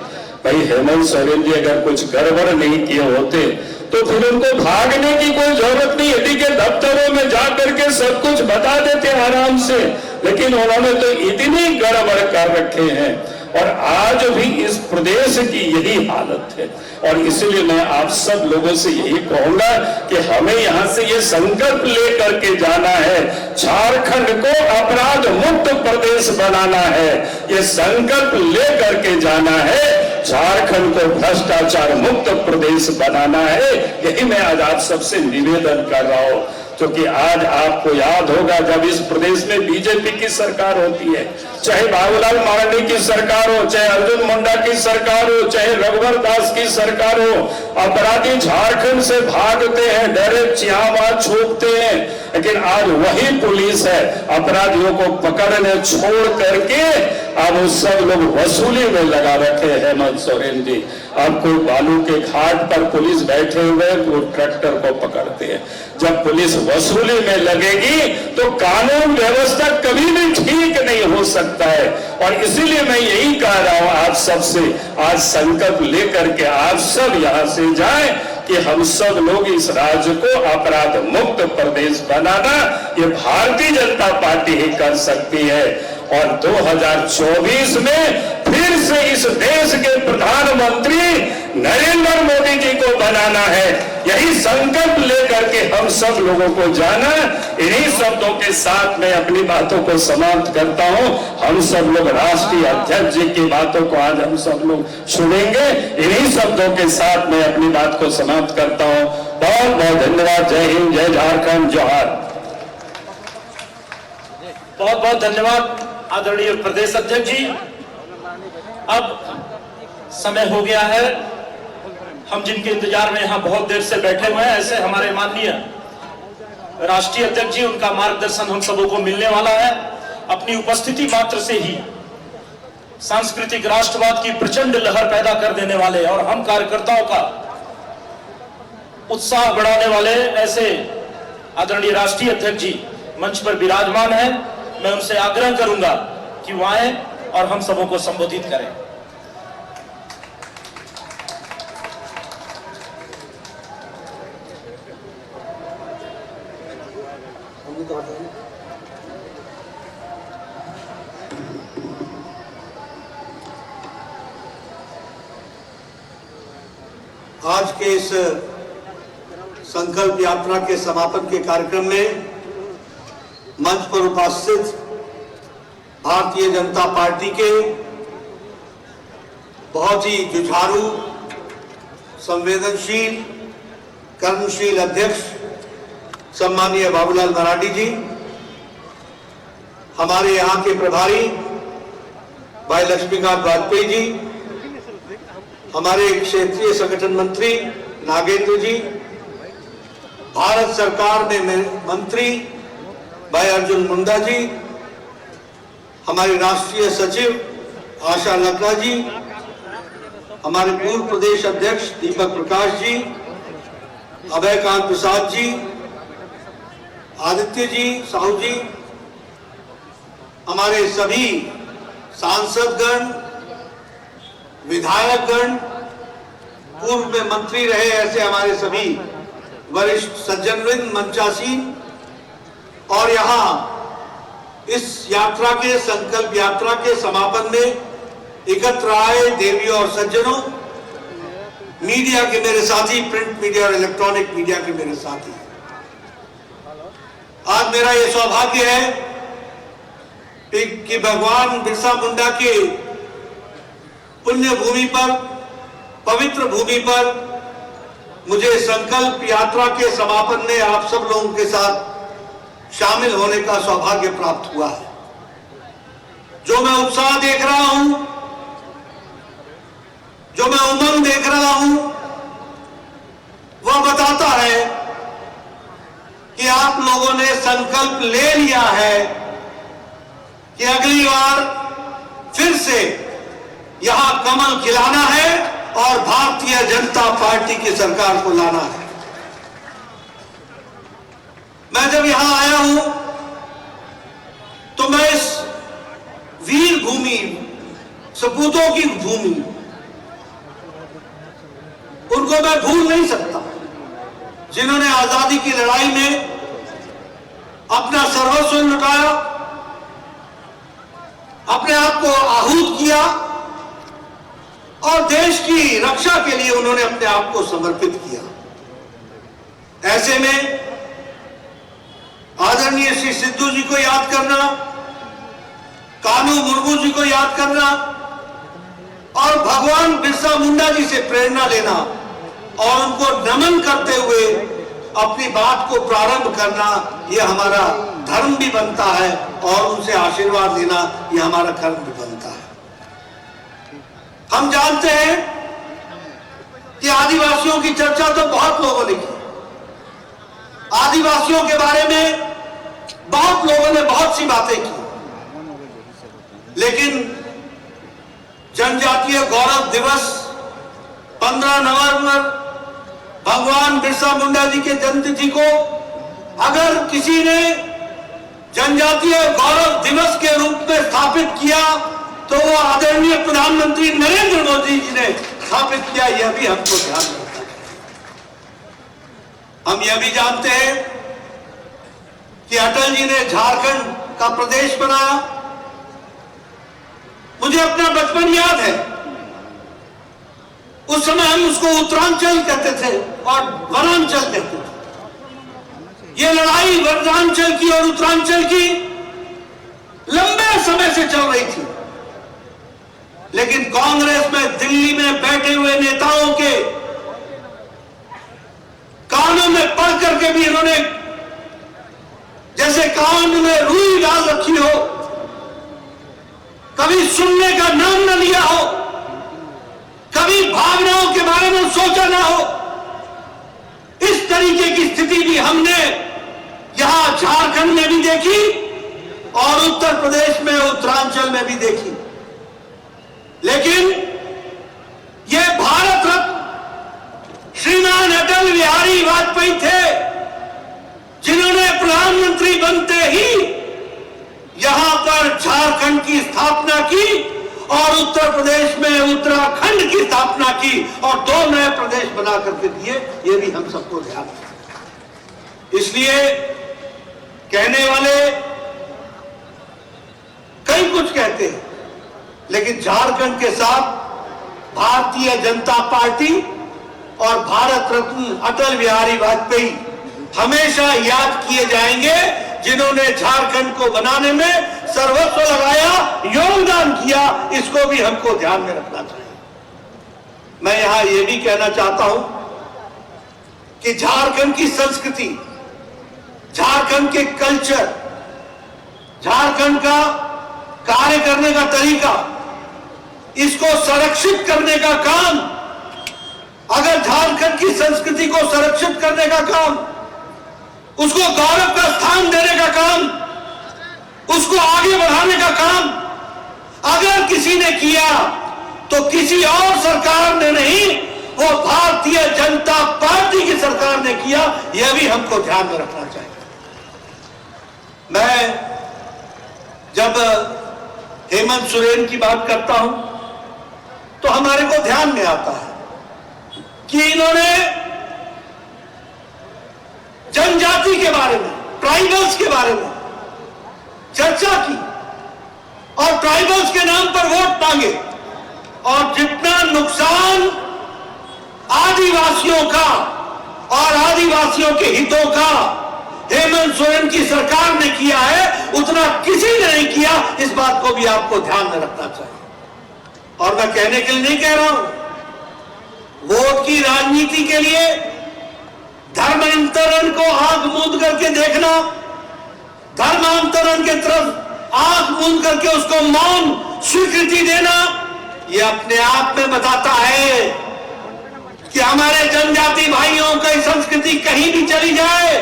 भाई हेमंत सोरेन जी अगर कुछ गड़बड़ नहीं किए होते तो फिर उनको भागने की कोई जरूरत नहीं, ईडी के दफ्तरों में जाकर के सब कुछ बता देते आराम से। लेकिन उन्होंने तो इतनी गड़बड़ कर रखे हैं और आज भी इस प्रदेश की यही हालत है। और इसलिए मैं आप सब लोगों से यही कहूंगा कि हमें यहां से ये संकल्प लेकर के जाना है, झारखंड को अपराध मुक्त प्रदेश बनाना है। ये संकल्प लेकर के जाना है, झारखंड को भ्रष्टाचार मुक्त प्रदेश बनाना है। यही मैं आज आप सबसे निवेदन कर रहा हूं, क्योंकि आज आपको याद होगा जब इस प्रदेश में बीजेपी की सरकार होती है, चाहे बाबूलाल मारंडी की सरकार हो, चाहे अर्जुन मुंडा की सरकार हो, चाहे रघुवर दास की सरकार हो, अपराधी झारखंड से भागते हैं, डायरेक्ट चिहाबाद छूटते हैं। लेकिन आज वही पुलिस है अपराधियों को पकड़ने छोड़ करके अब वो सब लोग वसूली में लगा रखे हैं। हेमंत सोरेन जी, अब कोई बालू के घाट पर पुलिस बैठे हुए वो ट्रैक्टर को पकड़ते हैं। जब पुलिस वसूली में लगेगी तो कानून व्यवस्था कभी भी ठीक नहीं हो सकता है। और इसीलिए मैं यही कह रहा हूं आप सबसे, आज संकल्प लेकर के आप सब यहां से जाएं कि हम सब लोग इस राज्य को अपराध मुक्त प्रदेश बनाना ये भारतीय जनता पार्टी ही कर सकती है। और 2024 में फिर से इस देश के प्रधानमंत्री नरेंद्र मोदी जी को बनाना है। यही संकल्प लेकर के हम सब लोगों को जाना। इन्हीं शब्दों के साथ मैं अपनी बातों को समाप्त करता हूं। हम सब लोग राष्ट्रीय अध्यक्ष जी की बातों को आज हम सब लोग सुनेंगे। इन्हीं शब्दों के साथ मैं अपनी बात को समाप्त करता हूं। बहुत बहुत धन्यवाद। जय हिंद, जय झारखंड, जोहार। बहुत बहुत धन्यवाद आदरणीय प्रदेश अध्यक्ष जी। अब समय हो गया है, हम जिनके इंतजार में यहां बहुत देर से बैठे हुए हैं, ऐसे हमारे माननीय राष्ट्रीय अध्यक्ष जी, उनका मार्गदर्शन हम सबों को मिलने वाला है। अपनी उपस्थिति मात्र से ही सांस्कृतिक राष्ट्रवाद की प्रचंड लहर पैदा कर देने वाले और हम कार्यकर्ताओं का उत्साह बढ़ाने वाले ऐसे आदरणीय राष्ट्रीय अध्यक्ष जी मंच पर विराजमान है। मैं उनसे आग्रह करूंगा कि वो आए और हम सबों को संबोधित करें। आज के इस संकल्प यात्रा के समापन के कार्यक्रम में मंच पर उपस्थित भारतीय जनता पार्टी के बहुत ही जुझारू, संवेदनशील, कर्मशील अध्यक्ष सम्मानीय बाबूलाल मरांडी जी, हमारे यहाँ के प्रभारी भाई लक्ष्मीकांत वाजपेयी जी, हमारे क्षेत्रीय संगठन मंत्री नागेंद्र जी, भारत सरकार में मंत्री भाई अर्जुन मुंडा जी, हमारी राष्ट्रीय सचिव आशा लखना जी, हमारे पूर्व प्रदेश अध्यक्ष दीपक प्रकाश जी, अभयकांत प्रसाद जी, आदित्य जी, साहू जी, हमारे सभी सांसदगण, विधायकगण, पूर्व में मंत्री रहे ऐसे हमारे सभी वरिष्ठ सज्जनवृंद, मंचासीन, और यहाँ इस यात्रा के संकल्प यात्रा के समापन में एकत्र आए देवियों और सज्जनों, मीडिया के मेरे साथी, प्रिंट मीडिया और इलेक्ट्रॉनिक मीडिया के मेरे साथी, आज मेरा यह सौभाग्य है कि भगवान बिरसा मुंडा के पुण्य भूमि पर, पवित्र भूमि पर मुझे संकल्प यात्रा के समापन में आप सब लोगों के साथ शामिल होने का सौभाग्य प्राप्त हुआ है। जो मैं उत्साह देख रहा हूं, जो मैं उमंग देख रहा हूं, वह बताता है कि आप लोगों ने संकल्प ले लिया है कि अगली बार फिर से यहां कमल खिलाना है और भारतीय जनता पार्टी की सरकार को लाना है। मैं जब यहां आया हूं तो मैं इस वीर भूमि, सपूतों की भूमि, उनको मैं भूल नहीं सकता, जिन्होंने आजादी की लड़ाई में अपना सर्वस्व लुटाया, अपने आप को आहूत किया और देश की रक्षा के लिए उन्होंने अपने आप को समर्पित किया। ऐसे में आदरणीय श्री सिद्धू जी को याद करना, कानू मुर्मू जी को याद करना और भगवान बिरसा मुंडा जी से प्रेरणा लेना और उनको नमन करते हुए अपनी बात को प्रारंभ करना, यह हमारा धर्म भी बनता है और उनसे आशीर्वाद लेना यह हमारा कर्म भी बनता है। हम जानते हैं कि आदिवासियों की चर्चा तो बहुत लोगों ने की, आदिवासियों के बारे में बहुत लोगों ने बहुत सी बातें की, लेकिन जनजातीय गौरव दिवस 15 नवंबर भगवान बिरसा मुंडा जी के जयंती को अगर किसी ने जनजातीय गौरव दिवस के रूप में स्थापित किया तो वो आदरणीय प्रधानमंत्री नरेंद्र मोदी जी ने स्थापित किया। यह भी हमको ध्यान रखना है। हम यह भी जानते हैं कि अटल जी ने झारखंड का प्रदेश बनाया। मुझे अपना बचपन याद है, उस समय हम उसको उत्तरांचल कहते थे और वनांचल कहते थे। ये लड़ाई वनांचल की और उत्तरांचल की लंबे समय से चल रही थी, लेकिन कांग्रेस में दिल्ली में बैठे हुए नेताओं के कानों में पढ़ करके भी इन्होंने जैसे कान में रुई डाल रखी हो, कभी सुनने का नाम न लिया हो, कभी भावनाओं के बारे में सोचा ना हो, इस तरीके की स्थिति भी हमने यहां झारखंड में भी देखी और उत्तर प्रदेश में, उत्तरांचल में भी देखी। लेकिन यह भारत रत्न श्रीमान अटल बिहारी वाजपेयी थे, जिन्होंने प्रधानमंत्री बनते ही यहां पर झारखंड की स्थापना की और उत्तर प्रदेश में उत्तराखंड की स्थापना की और 2 नए प्रदेश बना करके दिए, ये भी हम सबको ध्यान है। इसलिए कहने वाले कई कुछ कहते हैं, लेकिन झारखंड के साथ भारतीय जनता पार्टी और भारत रत्न अटल बिहारी वाजपेयी हमेशा याद किए जाएंगे, जिन्होंने झारखंड को बनाने में सर्वस्व लगाया, योगदान किया। इसको भी हमको ध्यान में रखना चाहिए। मैं यहां यह भी कहना चाहता हूं कि झारखंड की संस्कृति, झारखंड के कल्चर, झारखंड का कार्य करने का तरीका, इसको संरक्षित करने का काम, अगर झारखंड की संस्कृति को संरक्षित करने का काम, उसको गौरव का स्थान देने का काम, उसको आगे बढ़ाने का काम अगर किसी ने किया तो किसी और सरकार ने नहीं, वो भारतीय जनता पार्टी की सरकार ने किया। यह भी हमको ध्यान में रखना चाहिए। मैं जब हेमंत सोरेन की बात करता हूं तो हमारे को ध्यान में आता है कि इन्होंने जनजाति के बारे में, ट्राइबल्स के बारे में चर्चा की और ट्राइबल्स के नाम पर वोट मांगे, और जितना नुकसान आदिवासियों का और आदिवासियों के हितों का हेमंत सोरेन की सरकार ने किया है, उतना किसी ने नहीं किया। इस बात को भी आपको ध्यान में रखना चाहिए। और मैं कहने के लिए नहीं कह रहा हूं, वोट की राजनीति के लिए धर्मांतरण को आंख मूंद करके देखना, धर्मांतरण के तरफ आंख मूंद करके उसको मौन स्वीकृति देना, यह अपने आप में बताता है कि हमारे जनजाति भाइयों की संस्कृति कहीं भी चली जाए,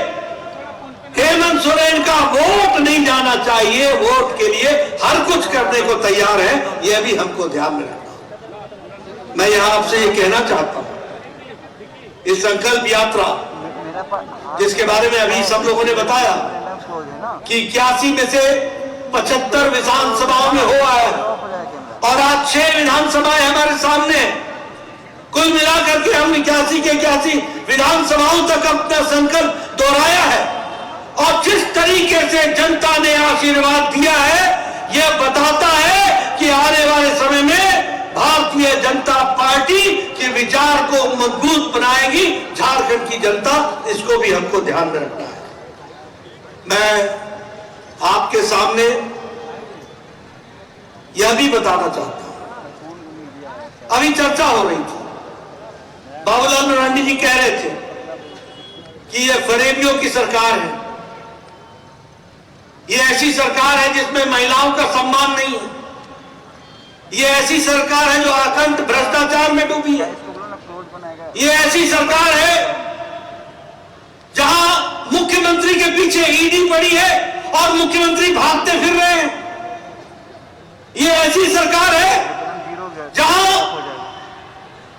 हेमंत सोरेन का वोट नहीं जाना चाहिए। वोट के लिए हर कुछ करने को तैयार है, यह भी हमको ध्यान में रखना। मैं यहां आपसे ये कहना चाहता हूं, इस संकल्प यात्रा जिसके बारे में अभी सब लोगों ने बताया कि 81 में से 75 विधानसभाओं में हुआ है और आज 6 विधानसभाएं हमारे सामने, कुल मिलाकर के हम 81 के 81 विधानसभाओं तक अपना संकल्प दोहराया है। और जिस तरीके से जनता ने आशीर्वाद दिया है, यह बताता है कि आने वाले समय में भारतीय जनता पार्टी के विचार को मजबूत बनाएगी झारखंड की जनता। इसको भी हमको ध्यान में रखना है। मैं आपके सामने यह भी बताना चाहता हूं, अभी चर्चा हो रही थी, बाबूलाल मरांडी जी कह रहे थे कि यह फरेबियों की सरकार है, ये ऐसी सरकार है जिसमें महिलाओं का सम्मान नहीं है, ये ऐसी सरकार है जो अखंड भ्रष्टाचार में डूबी है, ये ऐसी सरकार है जहां मुख्यमंत्री के पीछे ईडी पड़ी है और मुख्यमंत्री भागते फिर रहे हैं, ये ऐसी सरकार है जहां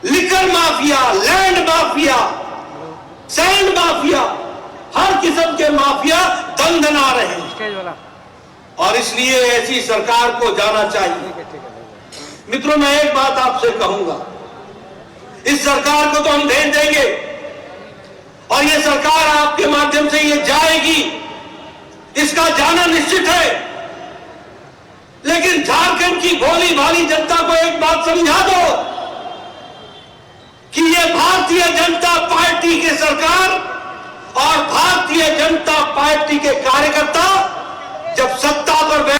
liquor mafia, land mafia, sand mafia, हर किस्म के माफिया दंदना रहे हैं। और इसलिए ऐसी सरकार को जाना चाहिए। मित्रों, मैं एक बात आपसे कहूंगा, इस सरकार को तो हम भेज देंगे और ये सरकार आपके माध्यम से ये जाएगी, इसका जाना निश्चित है। लेकिन झारखंड की भोली भाली जनता को एक बात समझा दो कि ये भारतीय जनता पार्टी की सरकार और भारतीय जनता पार्टी के कार्यकर्ता जब सत्ता पर बैठ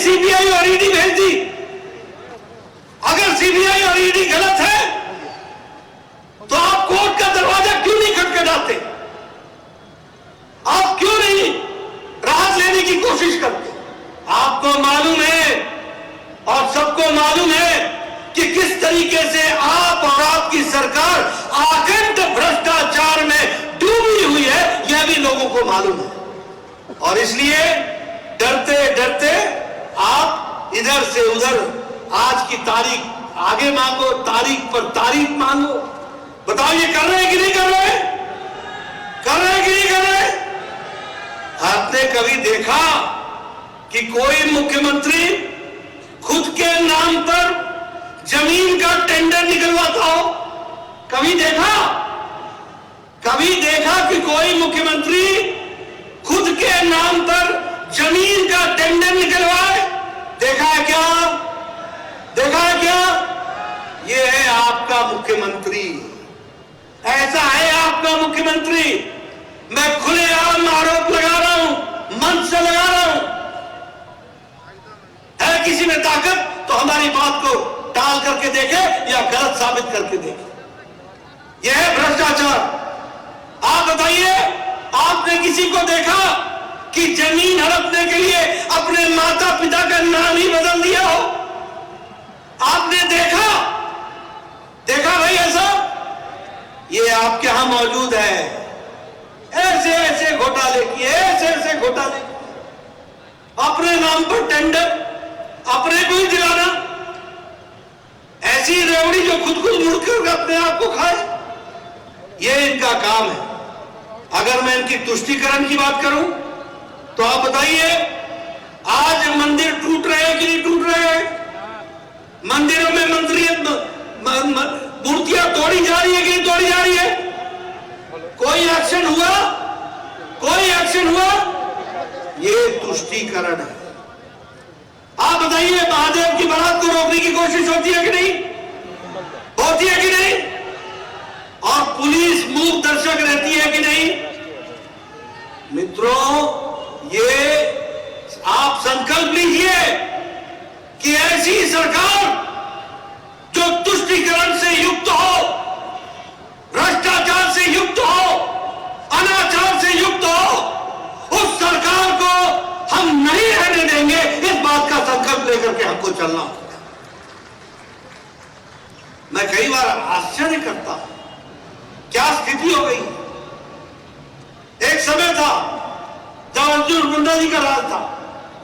सीबीआई और ईडी भेज दी। अगर सीबीआई आपको मालूम है और सबको मालूम है कि किस तरीके से आप और आपकी सरकार आखंड भ्रष्टाचार में डूबी हुई है, यह भी लोगों को मालूम है। और इसलिए डरते डरते आप इधर से उधर आज की तारीख आगे मांगो, तारीख पर तारीख मांगो। बताओ ये कर रहे हैं कि नहीं कर रहे? कर रहे हैं कि नहीं कर रहे? आपने कभी देखा कि कोई मुख्यमंत्री खुद के नाम पर जमीन का टेंडर निकलवाता हो? कभी देखा? कभी देखा कि कोई मुख्यमंत्री खुद के नाम पर जमीन का टेंडर निकलवाए? देखा है क्या? देखा है क्या? ये है आपका मुख्यमंत्री, ऐसा है आपका मुख्यमंत्री। मैं खुलेआम आरोप लगा रहा हूं, मंच से लगा रहा हूं। है किसी में ताकत तो हमारी बात को टाल करके देखे या गलत साबित करके देखे। यह है भ्रष्टाचार। आप बताइए, आपने किसी को देखा कि जमीन हड़पने के लिए अपने माता पिता का नाम ही बदल दिया हो? आपने देखा? देखा भाई ऐसा? ये आपके यहां मौजूद है। ऐसे ऐसे घोटाले किए, ऐसे ऐसे घोटाले, अपने नाम पर टेंडर, अपने को ही दिलाना, ऐसी रेवड़ी जो खुद खुद मुड़कर अपने आप को खाए, ये इनका काम है। अगर मैं इनकी तुष्टीकरण की बात करूं तो आप बताइए, आज मंदिर टूट रहे हैं कि नहीं टूट रहे हैं? मंदिरों में मूर्तियां तोड़ी जा रही है कि नहीं तोड़ी जा रही है? कोई एक्शन हुआ? कोई एक्शन हुआ? ये तुष्टीकरण है। आप बताइए, महादेव की बारात को रोकने की कोशिश होती है कि नहीं? होती है कि नहीं? और पुलिस मूक दर्शक रहती है कि नहीं? मित्रों, ये आप संकल्प लीजिए कि ऐसी सरकार जो तुष्टीकरण से युक्त हो, भ्रष्टाचार से युक्त हो, अनाचार से युक्त हो, उस सरकार को हम नहीं रहने देंगे। इस बात का संकल्प लेकर के हमको चलना होगा। मैं कई बार आश्चर्य करता हूं, क्या स्थिति हो गई। एक समय था जब अर्जुन मुंडा जी का राज था,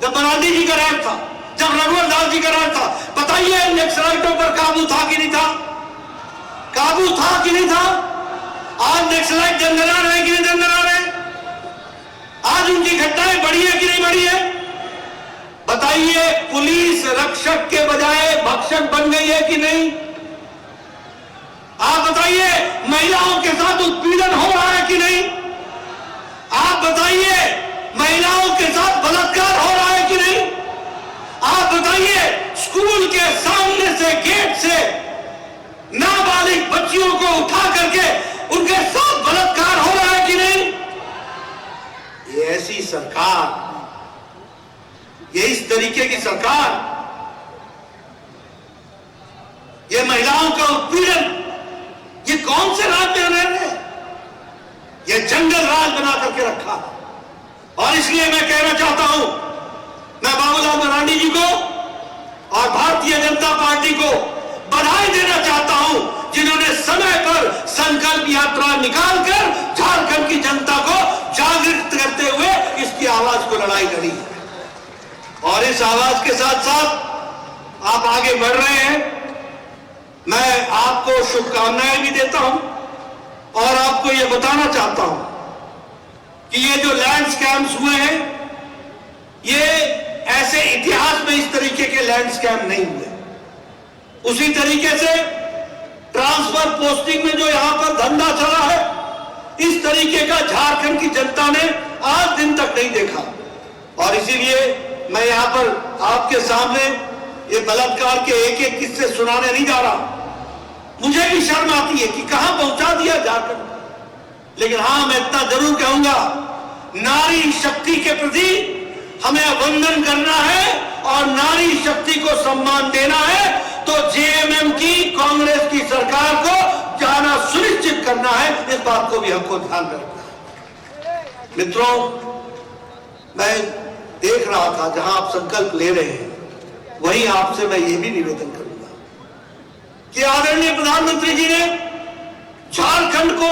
जब मराठी जी का राज था, जब रघुवर दास जी का राज था। बताइए, नक्सलाइटों पर काबू था कि नहीं था? काबू था कि नहीं था? आज नक्सलाइट दंगना रहे कि नहीं दंगना रहे? आज उनकी घटनाएं बढ़ी है कि नहीं बढ़ी है? बताइए, पुलिस रक्षक के बजाय भक्षक बन गई है कि नहीं? आप बताइए, महिलाओं के साथ उत्पीड़न हो रहा है कि नहीं? आप बताइए, महिलाओं के साथ बलात्कार हो रहा है कि नहीं? आप बताइए, स्कूल के सामने से गेट से नाबालिग बच्चियों को उठा करके उनके साथ बलात्कार हो रहा है कि नहीं? ये ऐसी सरकार, ये इस तरीके की सरकार, ये महिलाओं का उत्पीड़न, ये कौन से राज में रह रहे हैं? ये जंगल राज बना करके रखा। और इसलिए मैं कहना चाहता हूं, मैं बाबूलाल मरांडी जी को और भारतीय जनता पार्टी को बधाई देना चाहता हूं, जिन्होंने समय पर संकल्प यात्रा निकालकर झारखंड की जनता को जागृत करते हुए इसकी आवाज को लड़ाई लड़ी। और इस आवाज के साथ साथ आप आगे बढ़ रहे हैं। मैं आपको शुभकामनाएं भी देता हूं और आपको यह बताना चाहता हूं कि ये जो लैंड स्कैम्स हुए हैं, ये ऐसे इतिहास में इस तरीके के लैंड स्कैम नहीं हुए। उसी तरीके से ट्रांसफर पोस्टिंग में जो यहां पर धंधा चला है, इस तरीके का झारखंड की जनता ने आज दिन तक नहीं देखा। और इसीलिए मैं यहां पर आपके सामने ये बलात्कार के एक एक किस्से सुनाने नहीं जा रहा। मुझे भी शर्म आती है कि कहां पहुंचा दिया झारखंड। लेकिन हां, मैं इतना जरूर कहूंगा, नारी शक्ति के प्रति हमें वंदन करना है और नारी शक्ति को सम्मान देना है, तो जेएमएम की, कांग्रेस की सरकार को जाना सुनिश्चित करना है। इस बात को भी हमको ध्यान रखना है। मित्रों, मैं देख रहा था, जहां आप संकल्प ले रहे हैं, वहीं आपसे मैं ये भी निवेदन करूंगा कि आदरणीय प्रधानमंत्री जी ने झारखंड को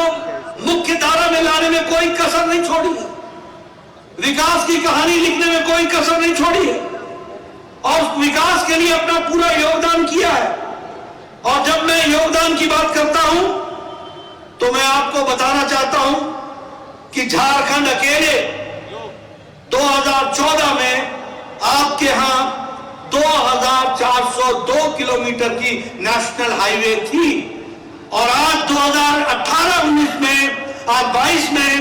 मुख्य धारा में लाने में कोई कसर नहीं छोड़ी है, विकास की कहानी लिखने में कोई कसर नहीं छोड़ी है और विकास के लिए अपना पूरा योगदान किया है। और जब मैं योगदान की बात करता हूं तो मैं आपको बताना चाहता हूं कि झारखंड अकेले 2014 में आपके यहां 2402 किलोमीटर की नेशनल हाईवे थी और आज 2018-19 में, आज 22 में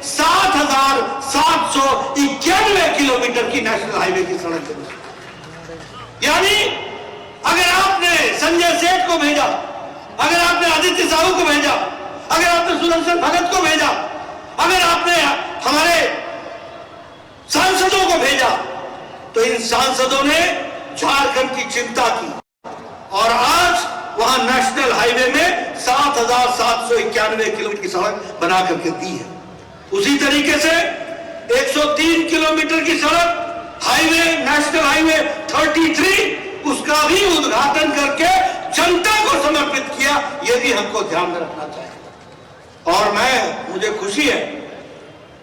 7,791 किलोमीटर की नेशनल हाईवे की सड़क बनी। यानी अगर आपने संजय सेठ को भेजा, अगर आपने आदित्य साहू को भेजा, अगर आपने सुदर्शन भगत को भेजा, अगर आपने हमारे सांसदों को भेजा, तो इन सांसदों ने झारखंड की चिंता की और आज वहां नेशनल हाईवे में 7,791 किलोमीटर की सड़क बना करके दी है। उसी तरीके से 103 किलोमीटर की सड़क हाईवे, नेशनल हाईवे 33, उसका भी उद्घाटन करके जनता को समर्पित किया। यह भी हमको ध्यान में रखना चाहिए। और मुझे खुशी है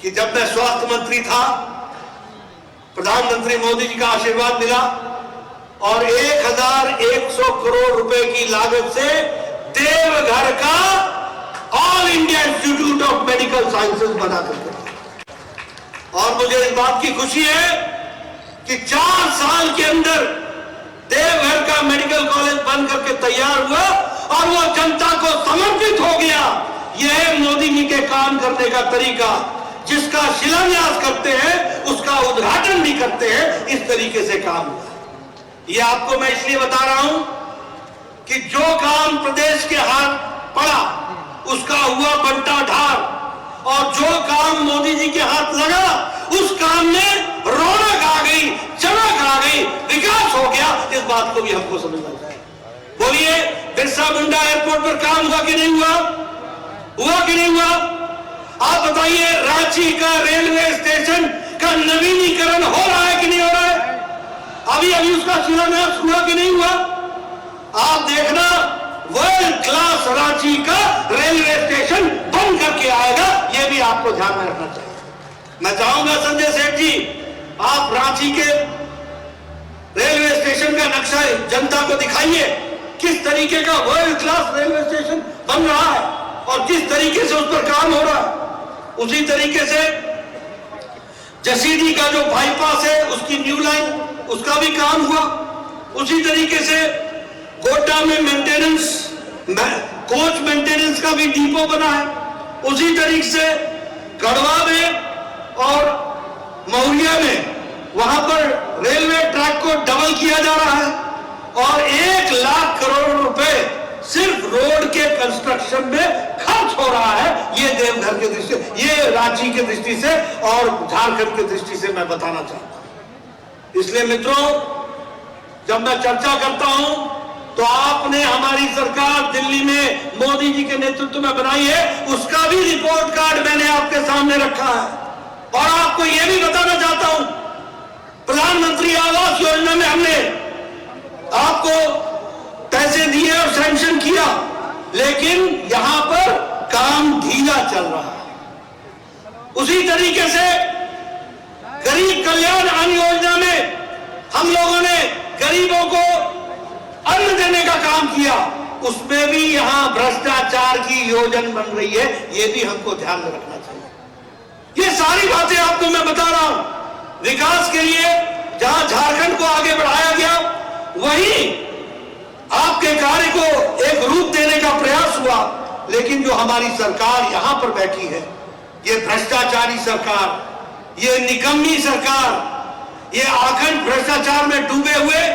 कि जब मैं स्वास्थ्य मंत्री था, प्रधानमंत्री मोदी जी का आशीर्वाद मिला और 1,100 करोड़ रुपए की लागत से देवघर का all India institute of medical sciences बना करके, और मुझे इस बात की खुशी है कि 4 साल के अंदर देवघर का मेडिकल कॉलेज बन करके तैयार हुआ और वो जनता को समर्पित हो गया। यह है मोदी जी के काम करने का तरीका, जिसका शिलान्यास करते हैं उसका उद्घाटन भी करते हैं। इस तरीके से काम हुआ। ये आपको मैं इसलिए बता रहा हूं कि जो काम प्रदेश के हाथ पड़ा उसका हुआ बंटा ढार, और जो काम मोदी जी के हाथ लगा उस काम में रौनक आ गई, चमक आ गई, विकास हो गया। इस बात को भी हमको समझना चाहिए। बोलिए, बिरसा मुंडा एयरपोर्ट पर काम हुआ कि नहीं हुआ? हुआ कि नहीं हुआ? आप बताइए, रांची का रेलवे स्टेशन का नवीनीकरण हो रहा है कि नहीं हो रहा है? अभी उसका शिलान्यास हुआ कि नहीं हुआ? आप देखना, वर्ल्ड क्लास रांची का रेलवे स्टेशन बन करके आएगा। यह भी आपको ध्यान में रखना चाहिए। मैं चाहूंगा संजय सेठ जी, आप रांची के रेलवे स्टेशन का नक्शा जनता को दिखाइए, किस तरीके का वर्ल्ड क्लास रेलवे स्टेशन बन रहा है और किस तरीके से उस पर काम हो रहा है। उसी तरीके से जसीडीह का जो बाईपास है, उसकी न्यू लाइन, उसका भी काम हुआ। उसी तरीके से गोड्डा में मेंटेनेंस, कोच मेंटेनेंस का भी डिपो बना है। उसी तरीके से गढ़वा में और मौरिया में वहां पर रेलवे ट्रैक को डबल किया जा रहा है और 1 लाख करोड़ रुपए सिर्फ रोड के कंस्ट्रक्शन में खर्च हो रहा है। ये देवघर की दृष्टि, ये रांची की दृष्टि से और झारखंड की दृष्टि से मैं बताना चाहता हूं। इसलिए मित्रों, जब मैं चर्चा करता हूं तो आपने हमारी सरकार दिल्ली में मोदी जी के नेतृत्व में बनाई है, उसका भी रिपोर्ट कार्ड मैंने आपके सामने रखा है। और आपको यह भी बताना चाहता हूं, प्रधानमंत्री आवास योजना में हमने आपको पैसे दिए और सैंक्शन किया, लेकिन यहां पर काम धीरा चल रहा है। उसी तरीके से गरीब कल्याण अन्न योजना में हम लोगों ने गरीबों को अन्न देने का काम किया, उसमें भी यहां भ्रष्टाचार की योजना बन रही है। यह भी हमको ध्यान में रखना चाहिए। ये सारी बातें आपको मैं बता रहा हूं। विकास के लिए जहां झारखंड को आगे बढ़ाया गया, वहीं आपके कार्य को एक रूप देने का प्रयास हुआ। लेकिन जो हमारी सरकार यहां पर बैठी है, ये भ्रष्टाचारी सरकार, ये निकम्मी सरकार, ये आखंड भ्रष्टाचार में डूबे हुए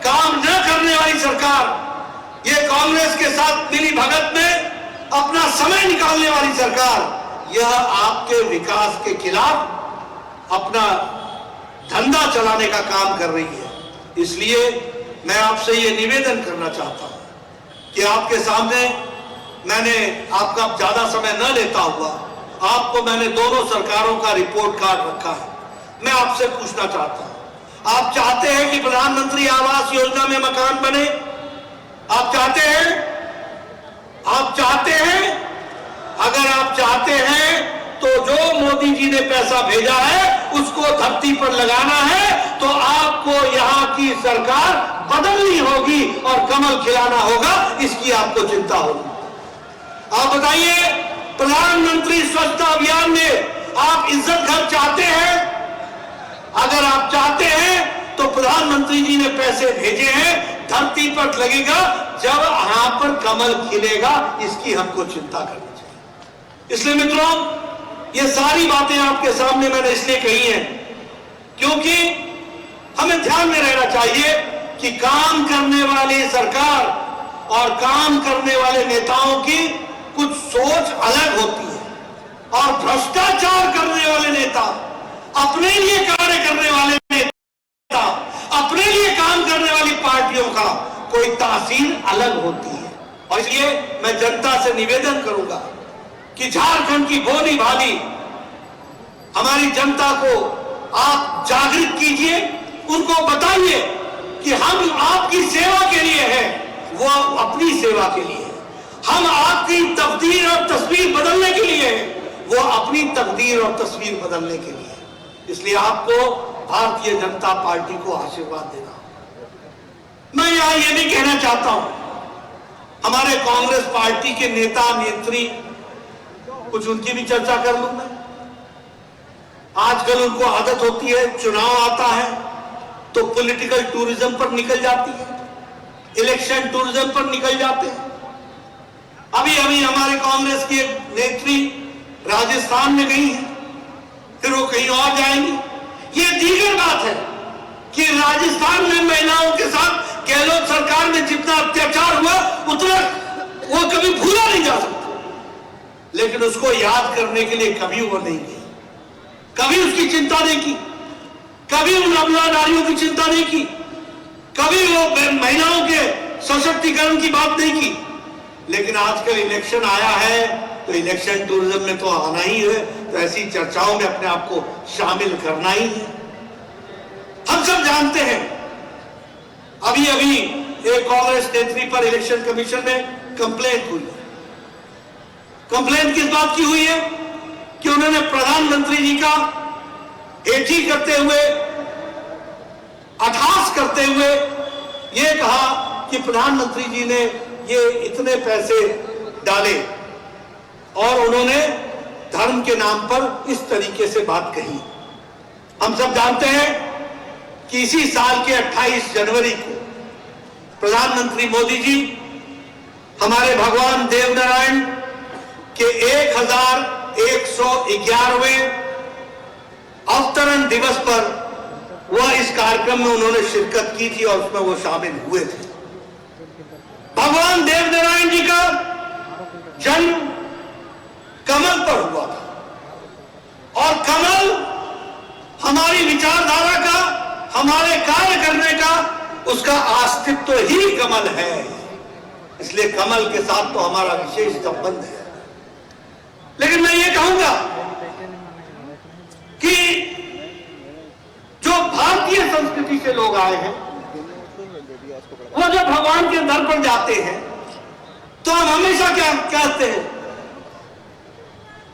काम न करने वाली सरकार, ये कांग्रेस के साथ मिली भगत में अपना समय निकालने वाली सरकार, यह आपके विकास के खिलाफ अपना धंधा चलाने का काम कर रही है। इसलिए मैं आपसे ये निवेदन करना चाहता हूं कि आपके सामने मैंने आपका ज्यादा समय न लेता हुआ आपको मैंने दोनों सरकारों का रिपोर्ट कार्ड रखा है। मैं आपसे पूछना चाहता हूं, आप चाहते हैं कि प्रधानमंत्री आवास योजना में मकान बने? आप चाहते हैं? आप चाहते हैं? अगर आप चाहते हैं तो जो मोदी जी ने पैसा भेजा है उसको धरती पर लगाना है, तो आपको यहां की सरकार बदलनी होगी और कमल खिलाना होगा, इसकी आपको चिंता होगी। आप बताइए, प्रधानमंत्री स्वच्छता अभियान में आप इज्जत घर चाहते हैं? अगर आप चाहते हैं तो प्रधानमंत्री जी ने पैसे भेजे हैं, धरती पर लगेगा, जब यहां पर कमल खिलेगा, इसकी हमको चिंता करनी चाहिए। इसलिए मित्रों, ये सारी बातें आपके सामने मैंने इसलिए कही हैं क्योंकि हमें ध्यान में रहना चाहिए कि काम करने वाली सरकार और काम करने वाले नेताओं की कुछ सोच अलग होती है और भ्रष्टाचार करने वाले नेता, अपने लिए कार्य करने वाले नेता, अपने लिए काम करने वाली पार्टियों का कोई तासीर अलग होती है। और इसलिए मैं जनता से निवेदन करूंगा कि झारखंड की भोली भाली हमारी जनता को आप जागृत कीजिए, उनको बताइए कि हम आपकी सेवा के लिए हैं, वो अपनी सेवा के लिए, हम आपकी तकदीर और तस्वीर बदलने के लिए हैं, वो अपनी तकदीर और तस्वीर बदलने के लिए। इसलिए आपको भारतीय जनता पार्टी को आशीर्वाद देना। मैं यहां ये भी कहना चाहता हूं, हमारे कांग्रेस पार्टी के नेता नेत्री, कुछ उनकी भी चर्चा कर लूं मैं। आजकल उनको आदत होती है, चुनाव आता है तो पॉलिटिकल टूरिज्म पर निकल जाती है, इलेक्शन टूरिज्म पर निकल जाते हैं। अभी अभी हमारे कांग्रेस की एक नेत्री राजस्थान में गई है, फिर वो कहीं और जाएंगी। ये दीगर बात है कि राजस्थान में महिलाओं के साथ गहलोत सरकार में जितना अत्याचार हुआ उतना वो कभी भूला नहीं जा सकता, लेकिन उसको याद करने के लिए कभी वो नहीं गई, कभी उसकी चिंता नहीं की, कभी उन अबला नारियों की चिंता नहीं की, कभी वो महिलाओं के सशक्तिकरण की बात नहीं की। लेकिन आजकल इलेक्शन आया है तो इलेक्शन टूरिज्म में तो आना ही है, तो ऐसी चर्चाओं में अपने आप को शामिल करना ही है। हम सब जानते हैं, अभी अभी एक कांग्रेस नेत्री पर इलेक्शन कमीशन में कंप्लेंट हुई। कंप्लेंट किस बात की हुई है कि उन्होंने प्रधानमंत्री जी का एठी करते हुए, अठास करते हुए ये कहा कि प्रधानमंत्री जी ने ये इतने पैसे डाले और उन्होंने धर्म के नाम पर इस तरीके से बात कही। हम सब जानते हैं कि इसी साल के 28 जनवरी को प्रधानमंत्री मोदी जी हमारे भगवान देवनारायण के 1111वें अवतरण दिवस पर वह इस कार्यक्रम में उन्होंने शिरकत की थी और उसमें वो शामिल हुए थे। भगवान देवनारायण जी का जन्म कमल पर हुआ था और कमल हमारी विचारधारा का, हमारे कार्य करने का, उसका अस्तित्व ही कमल है। इसलिए कमल के साथ तो हमारा विशेष संबंध है। लेकिन मैं ये कहूंगा कि जो भारतीय संस्कृति से लोग आए हैं, वो जब भगवान के दर पर जाते हैं तो हम हमेशा क्या कहते हैं,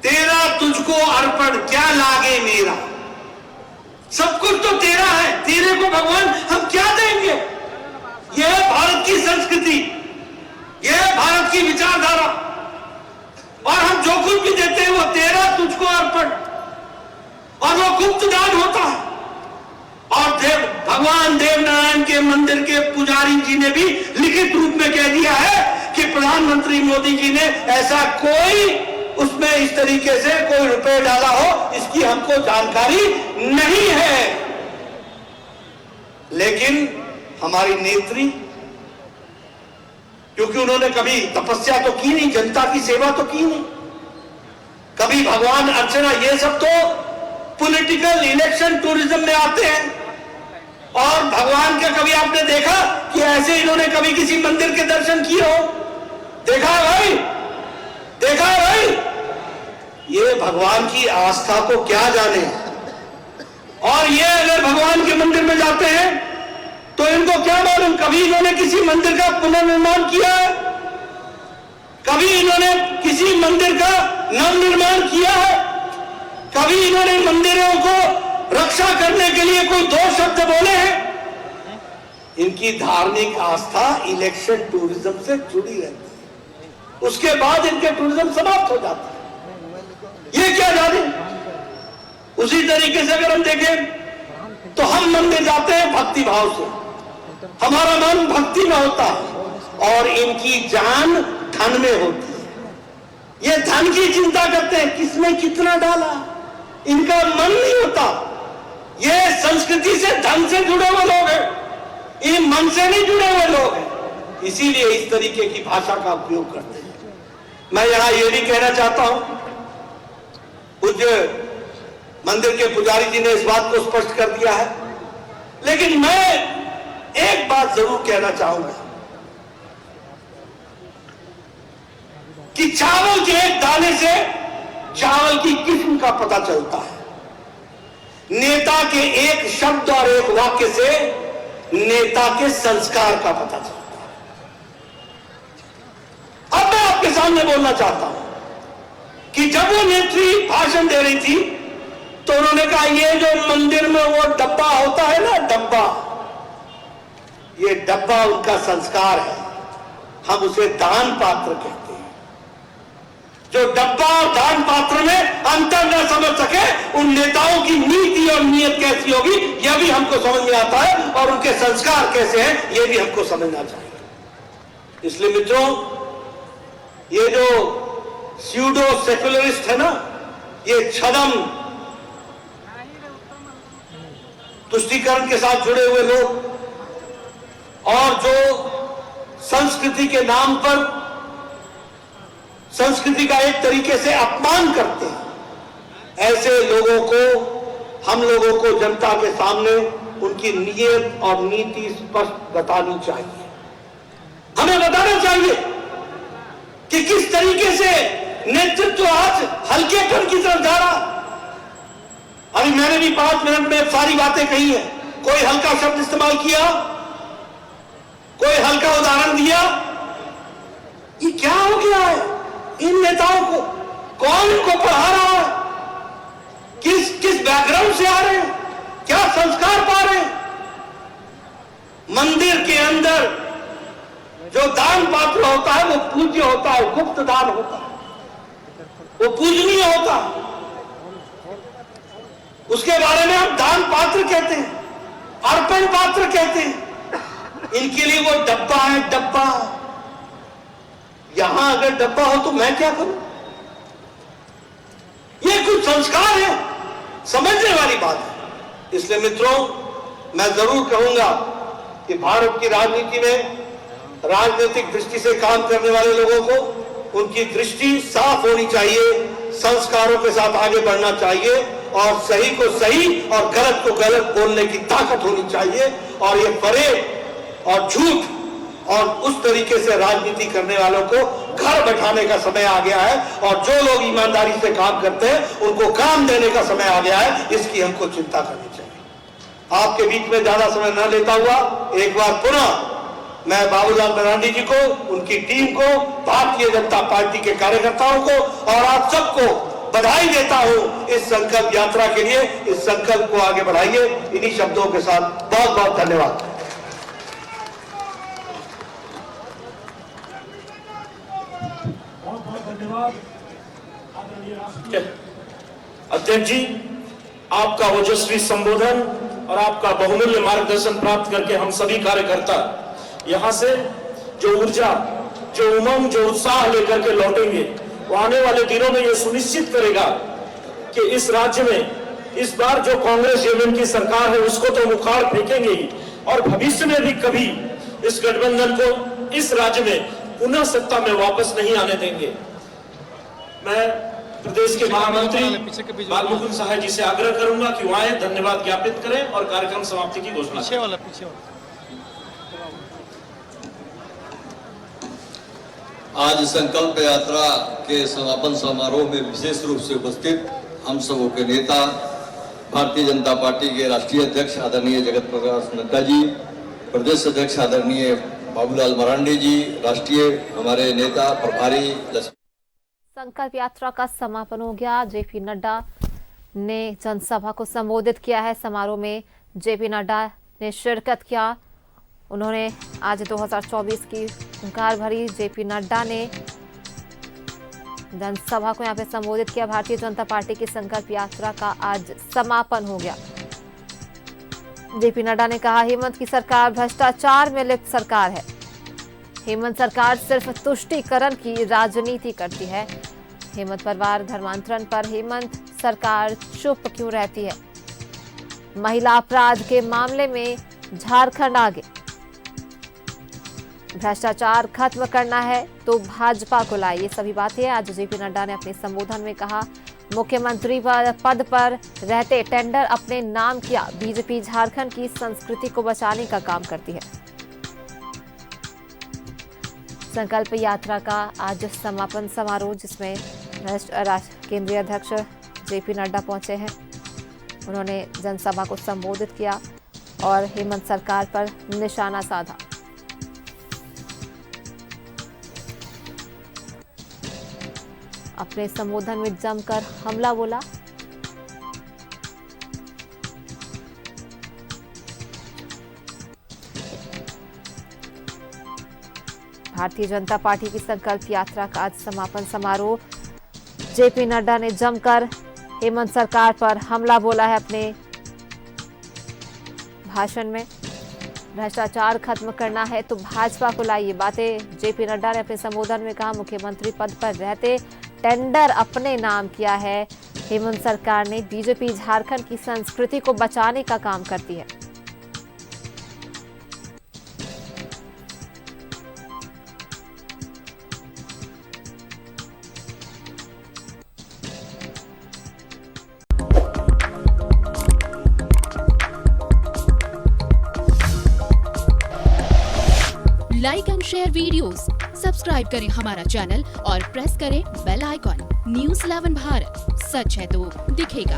तेरा तुझको अर्पण क्या लागे मेरा। सब कुछ तो तेरा है, तेरे को भगवान हम क्या देंगे। यह है भारत की संस्कृति, यह है भारत की विचारधारा, और हम जो कुछ भी देते हैं वो तेरा तुझको अर्पण, और वो गुप्त दान होता है। और भगवान देवनारायण के मंदिर के पुजारी जी ने भी लिखित रूप में कह दिया है कि प्रधानमंत्री मोदी जी ने ऐसा कोई उसमें इस तरीके से कोई रुपए डाला हो, इसकी हमको जानकारी नहीं है। लेकिन हमारी नेत्री, क्योंकि उन्होंने कभी तपस्या तो की नहीं, जनता की सेवा तो की नहीं, कभी भगवान अर्चना, ये सब तो पॉलिटिकल इलेक्शन टूरिज्म में आते हैं। और भगवान का कभी आपने देखा कि ऐसे इन्होंने कभी किसी मंदिर के दर्शन किए हो? देखा है भाई, देखा है भाई। ये भगवान की आस्था को क्या जाने, और ये अगर भगवान के मंदिर में जाते हैं तो इनको क्या मालूम कभी इन्होंने किसी मंदिर का पुनर्निर्माण किया है, कभी इन्होंने किसी मंदिर का नवनिर्माण किया है, कभी इन्होंने मंदिरों को रक्षा करने के लिए कोई दो शब्द बोले हैं। इनकी धार्मिक आस्था इलेक्शन टूरिज्म से जुड़ी रहती है, उसके बाद इनके टूरिज्म समाप्त हो जाता है। ये क्या जाने। उसी तरीके से अगर हम देखें तो हम मंदिर जाते हैं भक्ति भाव से, हमारा मन भक्ति में होता है और इनकी जान धन में होती है। ये धन की चिंता करते हैं, किसने कितना डाला, इनका मन नहीं होता। ये संस्कृति से धन से जुड़े हुए लोग हैं, ये मन से नहीं जुड़े हुए लोग हैं, इसीलिए इस तरीके की भाषा का उपयोग करते हैं। मैं यहां यह भी कहना चाहता हूं, पूज्य मंदिर के पुजारी जी ने इस बात को स्पष्ट कर दिया है, लेकिन मैं एक बात जरूर कहना चाहूंगा कि चावल के एक दाने से चावल की किस्म का पता चलता है, नेता के एक शब्द और एक वाक्य से नेता के संस्कार का पता चलता है। अब मैं आपके सामने बोलना चाहता हूं कि जब वो नेत्री भाषण दे रही थी तो उन्होंने कहा ये जो मंदिर में वो डब्बा होता है ना, डब्बा, ये डब्बा उनका संस्कार है, हम उसे दान पात्र कहते हैं। जो डब्बा और दान पात्र में अंतर न समझ सके, उन नेताओं की नीति और नीयत कैसी होगी यह भी हमको समझ में आता है, और उनके संस्कार कैसे हैं यह भी हमको समझना चाहिए। इसलिए मित्रों, ये जो स्यूडो सेकुलरिस्ट है ना, ये छदम तुष्टीकरण के साथ जुड़े हुए लोग और जो संस्कृति के नाम पर संस्कृति का एक तरीके से अपमान करते हैं, ऐसे लोगों को हम लोगों को जनता के सामने उनकी नीयत और नीति स्पष्ट बतानी चाहिए। हमें बताना चाहिए कि किस तरीके से नेतृत्व आज हल्केपन की तरफ जा रहा। अभी मैंने भी 5 मिनट में सारी बातें कही है, कोई हल्का शब्द इस्तेमाल किया, कोई हल्का उदाहरण दिया, ये क्या हो गया है इन नेताओं को? कौन इनको पढ़ा रहा है? किस बैकग्राउंड से आ रहे हैं? क्या संस्कार पा रहे हैं? मंदिर के अंदर जो दान पात्र होता है वो पूज्य होता है, गुप्त दान होता है, वो पूजनीय होता है, उसके बारे में हम दान पात्र कहते हैं, अर्पण पात्र कहते हैं। इनके लिए वो डब्बा है, डब्बा। यहां अगर डब्बा हो तो मैं क्या करूं? ये कुछ संस्कार है, समझने वाली बात है। इसलिए मित्रों, मैं जरूर कहूंगा कि भारत की राजनीति में राजनीतिक दृष्टि से काम करने वाले लोगों को उनकी दृष्टि साफ होनी चाहिए, संस्कारों के साथ आगे बढ़ना चाहिए, और सही को सही और गलत को गलत बोलने की ताकत होनी चाहिए। और ये फरेब और झूठ और उस तरीके से राजनीति करने वालों को घर बैठाने का समय आ गया है, और जो लोग ईमानदारी से काम करते हैं उनको काम देने का समय आ गया है। इसकी हमको चिंता करनी चाहिए। आपके बीच में ज्यादा समय न लेता हुआ एक बार पुनः मैं बाबूलाल मरांडी जी को, उनकी टीम को, भारतीय जनता पार्टी के कार्यकर्ताओं को और आप सबको बधाई देता हूं इस संकल्प यात्रा के लिए। इस संकल्प को आगे बढ़ाइए। इन्हीं शब्दों के साथ बहुत बहुत धन्यवाद। बहुत बहुत धन्यवाद आदरणीय राष्ट्रीय अध्यक्ष जी, आपका ओजस्वी संबोधन और आपका बहुमूल्य मार्गदर्शन प्राप्त करके हम सभी कार्यकर्ता यहां से जो ऊर्जा, जो उमंग, जो उत्साह लेकर के लौटेंगे, वो आने वाले दिनों में ये सुनिश्चित करेगा कि इस राज्य में इस बार जो कांग्रेस एवं की सरकार है उसको तो मुखार फेंकेंगे ही, और भविष्य में भी कभी इस गठबंधन को इस राज्य में पुनः सत्ता में वापस नहीं आने देंगे। मैं प्रदेश के महामंत्री बाल मुकुंद सहाय जी से आग्रह करूंगा कि वो आए, धन्यवाद ज्ञापित करें और कार्यक्रम समाप्ति की घोषणा करें। आज संकल्प यात्रा के समापन समारोह में विशेष रूप से उपस्थित हम सबों के नेता भारतीय जनता पार्टी के राष्ट्रीय अध्यक्ष आदरणीय जगत प्रकाश नड्डा जी, प्रदेश अध्यक्ष आदरणीय बाबूलाल मरांडी जी, राष्ट्रीय हमारे नेता प्रभारी संकल्प यात्रा का समापन हो गया। जेपी नड्डा ने जनसभा को संबोधित किया है। समारोह में जेपी नड्डा ने शिरकत किया। उन्होंने आज 2024 की हुंकार भरी। जेपी नड्डा ने जनसभा को यहां पे संबोधित किया। भारतीय जनता पार्टी की संकल्प यात्रा का आज समापन हो गया। जेपी नड्डा ने कहा, हेमंत की सरकार भ्रष्टाचार में लिप्त सरकार है। हेमंत सरकार सिर्फ तुष्टीकरण की राजनीति करती है। हेमंत परिवार धर्मांतरण पर हेमंत सरकार चुप क्यों रहती है? महिला अपराध के मामले में झारखंड आगे। भ्रष्टाचार खत्म करना है तो भाजपा को लाइए। सभी बातें आज जेपी नड्डा ने अपने संबोधन में कहा। मुख्यमंत्री पद पर रहते टेंडर अपने नाम किया। बीजेपी झारखंड की संस्कृति को बचाने का काम करती है। संकल्प यात्रा का आज समापन समारोह, जिसमें केंद्रीय अध्यक्ष जेपी नड्डा पहुंचे हैं। उन्होंने जनसभा को संबोधित किया और हेमंत सरकार पर निशाना साधा। अपने संबोधन में जमकर हमला बोला। भारतीय जनता पार्टी की संकल्प यात्रा का आज समापन समारोह। जेपी नड्डा ने जमकर हेमंत सरकार पर हमला बोला है अपने भाषण में। भ्रष्टाचार खत्म करना है तो भाजपा को लाइए। बातें जेपी नड्डा ने अपने संबोधन में कहा। मुख्यमंत्री पद पर रहते टेंडर अपने नाम किया है। हेमंत सरकार ने बीजेपी झारखंड की संस्कृति को बचाने का काम करती है। Like and share videos, subscribe करें हमारा चैनल और प्रेस करें बेल आइकॉन। न्यूज़ 11 भारत, सच है तो दिखेगा।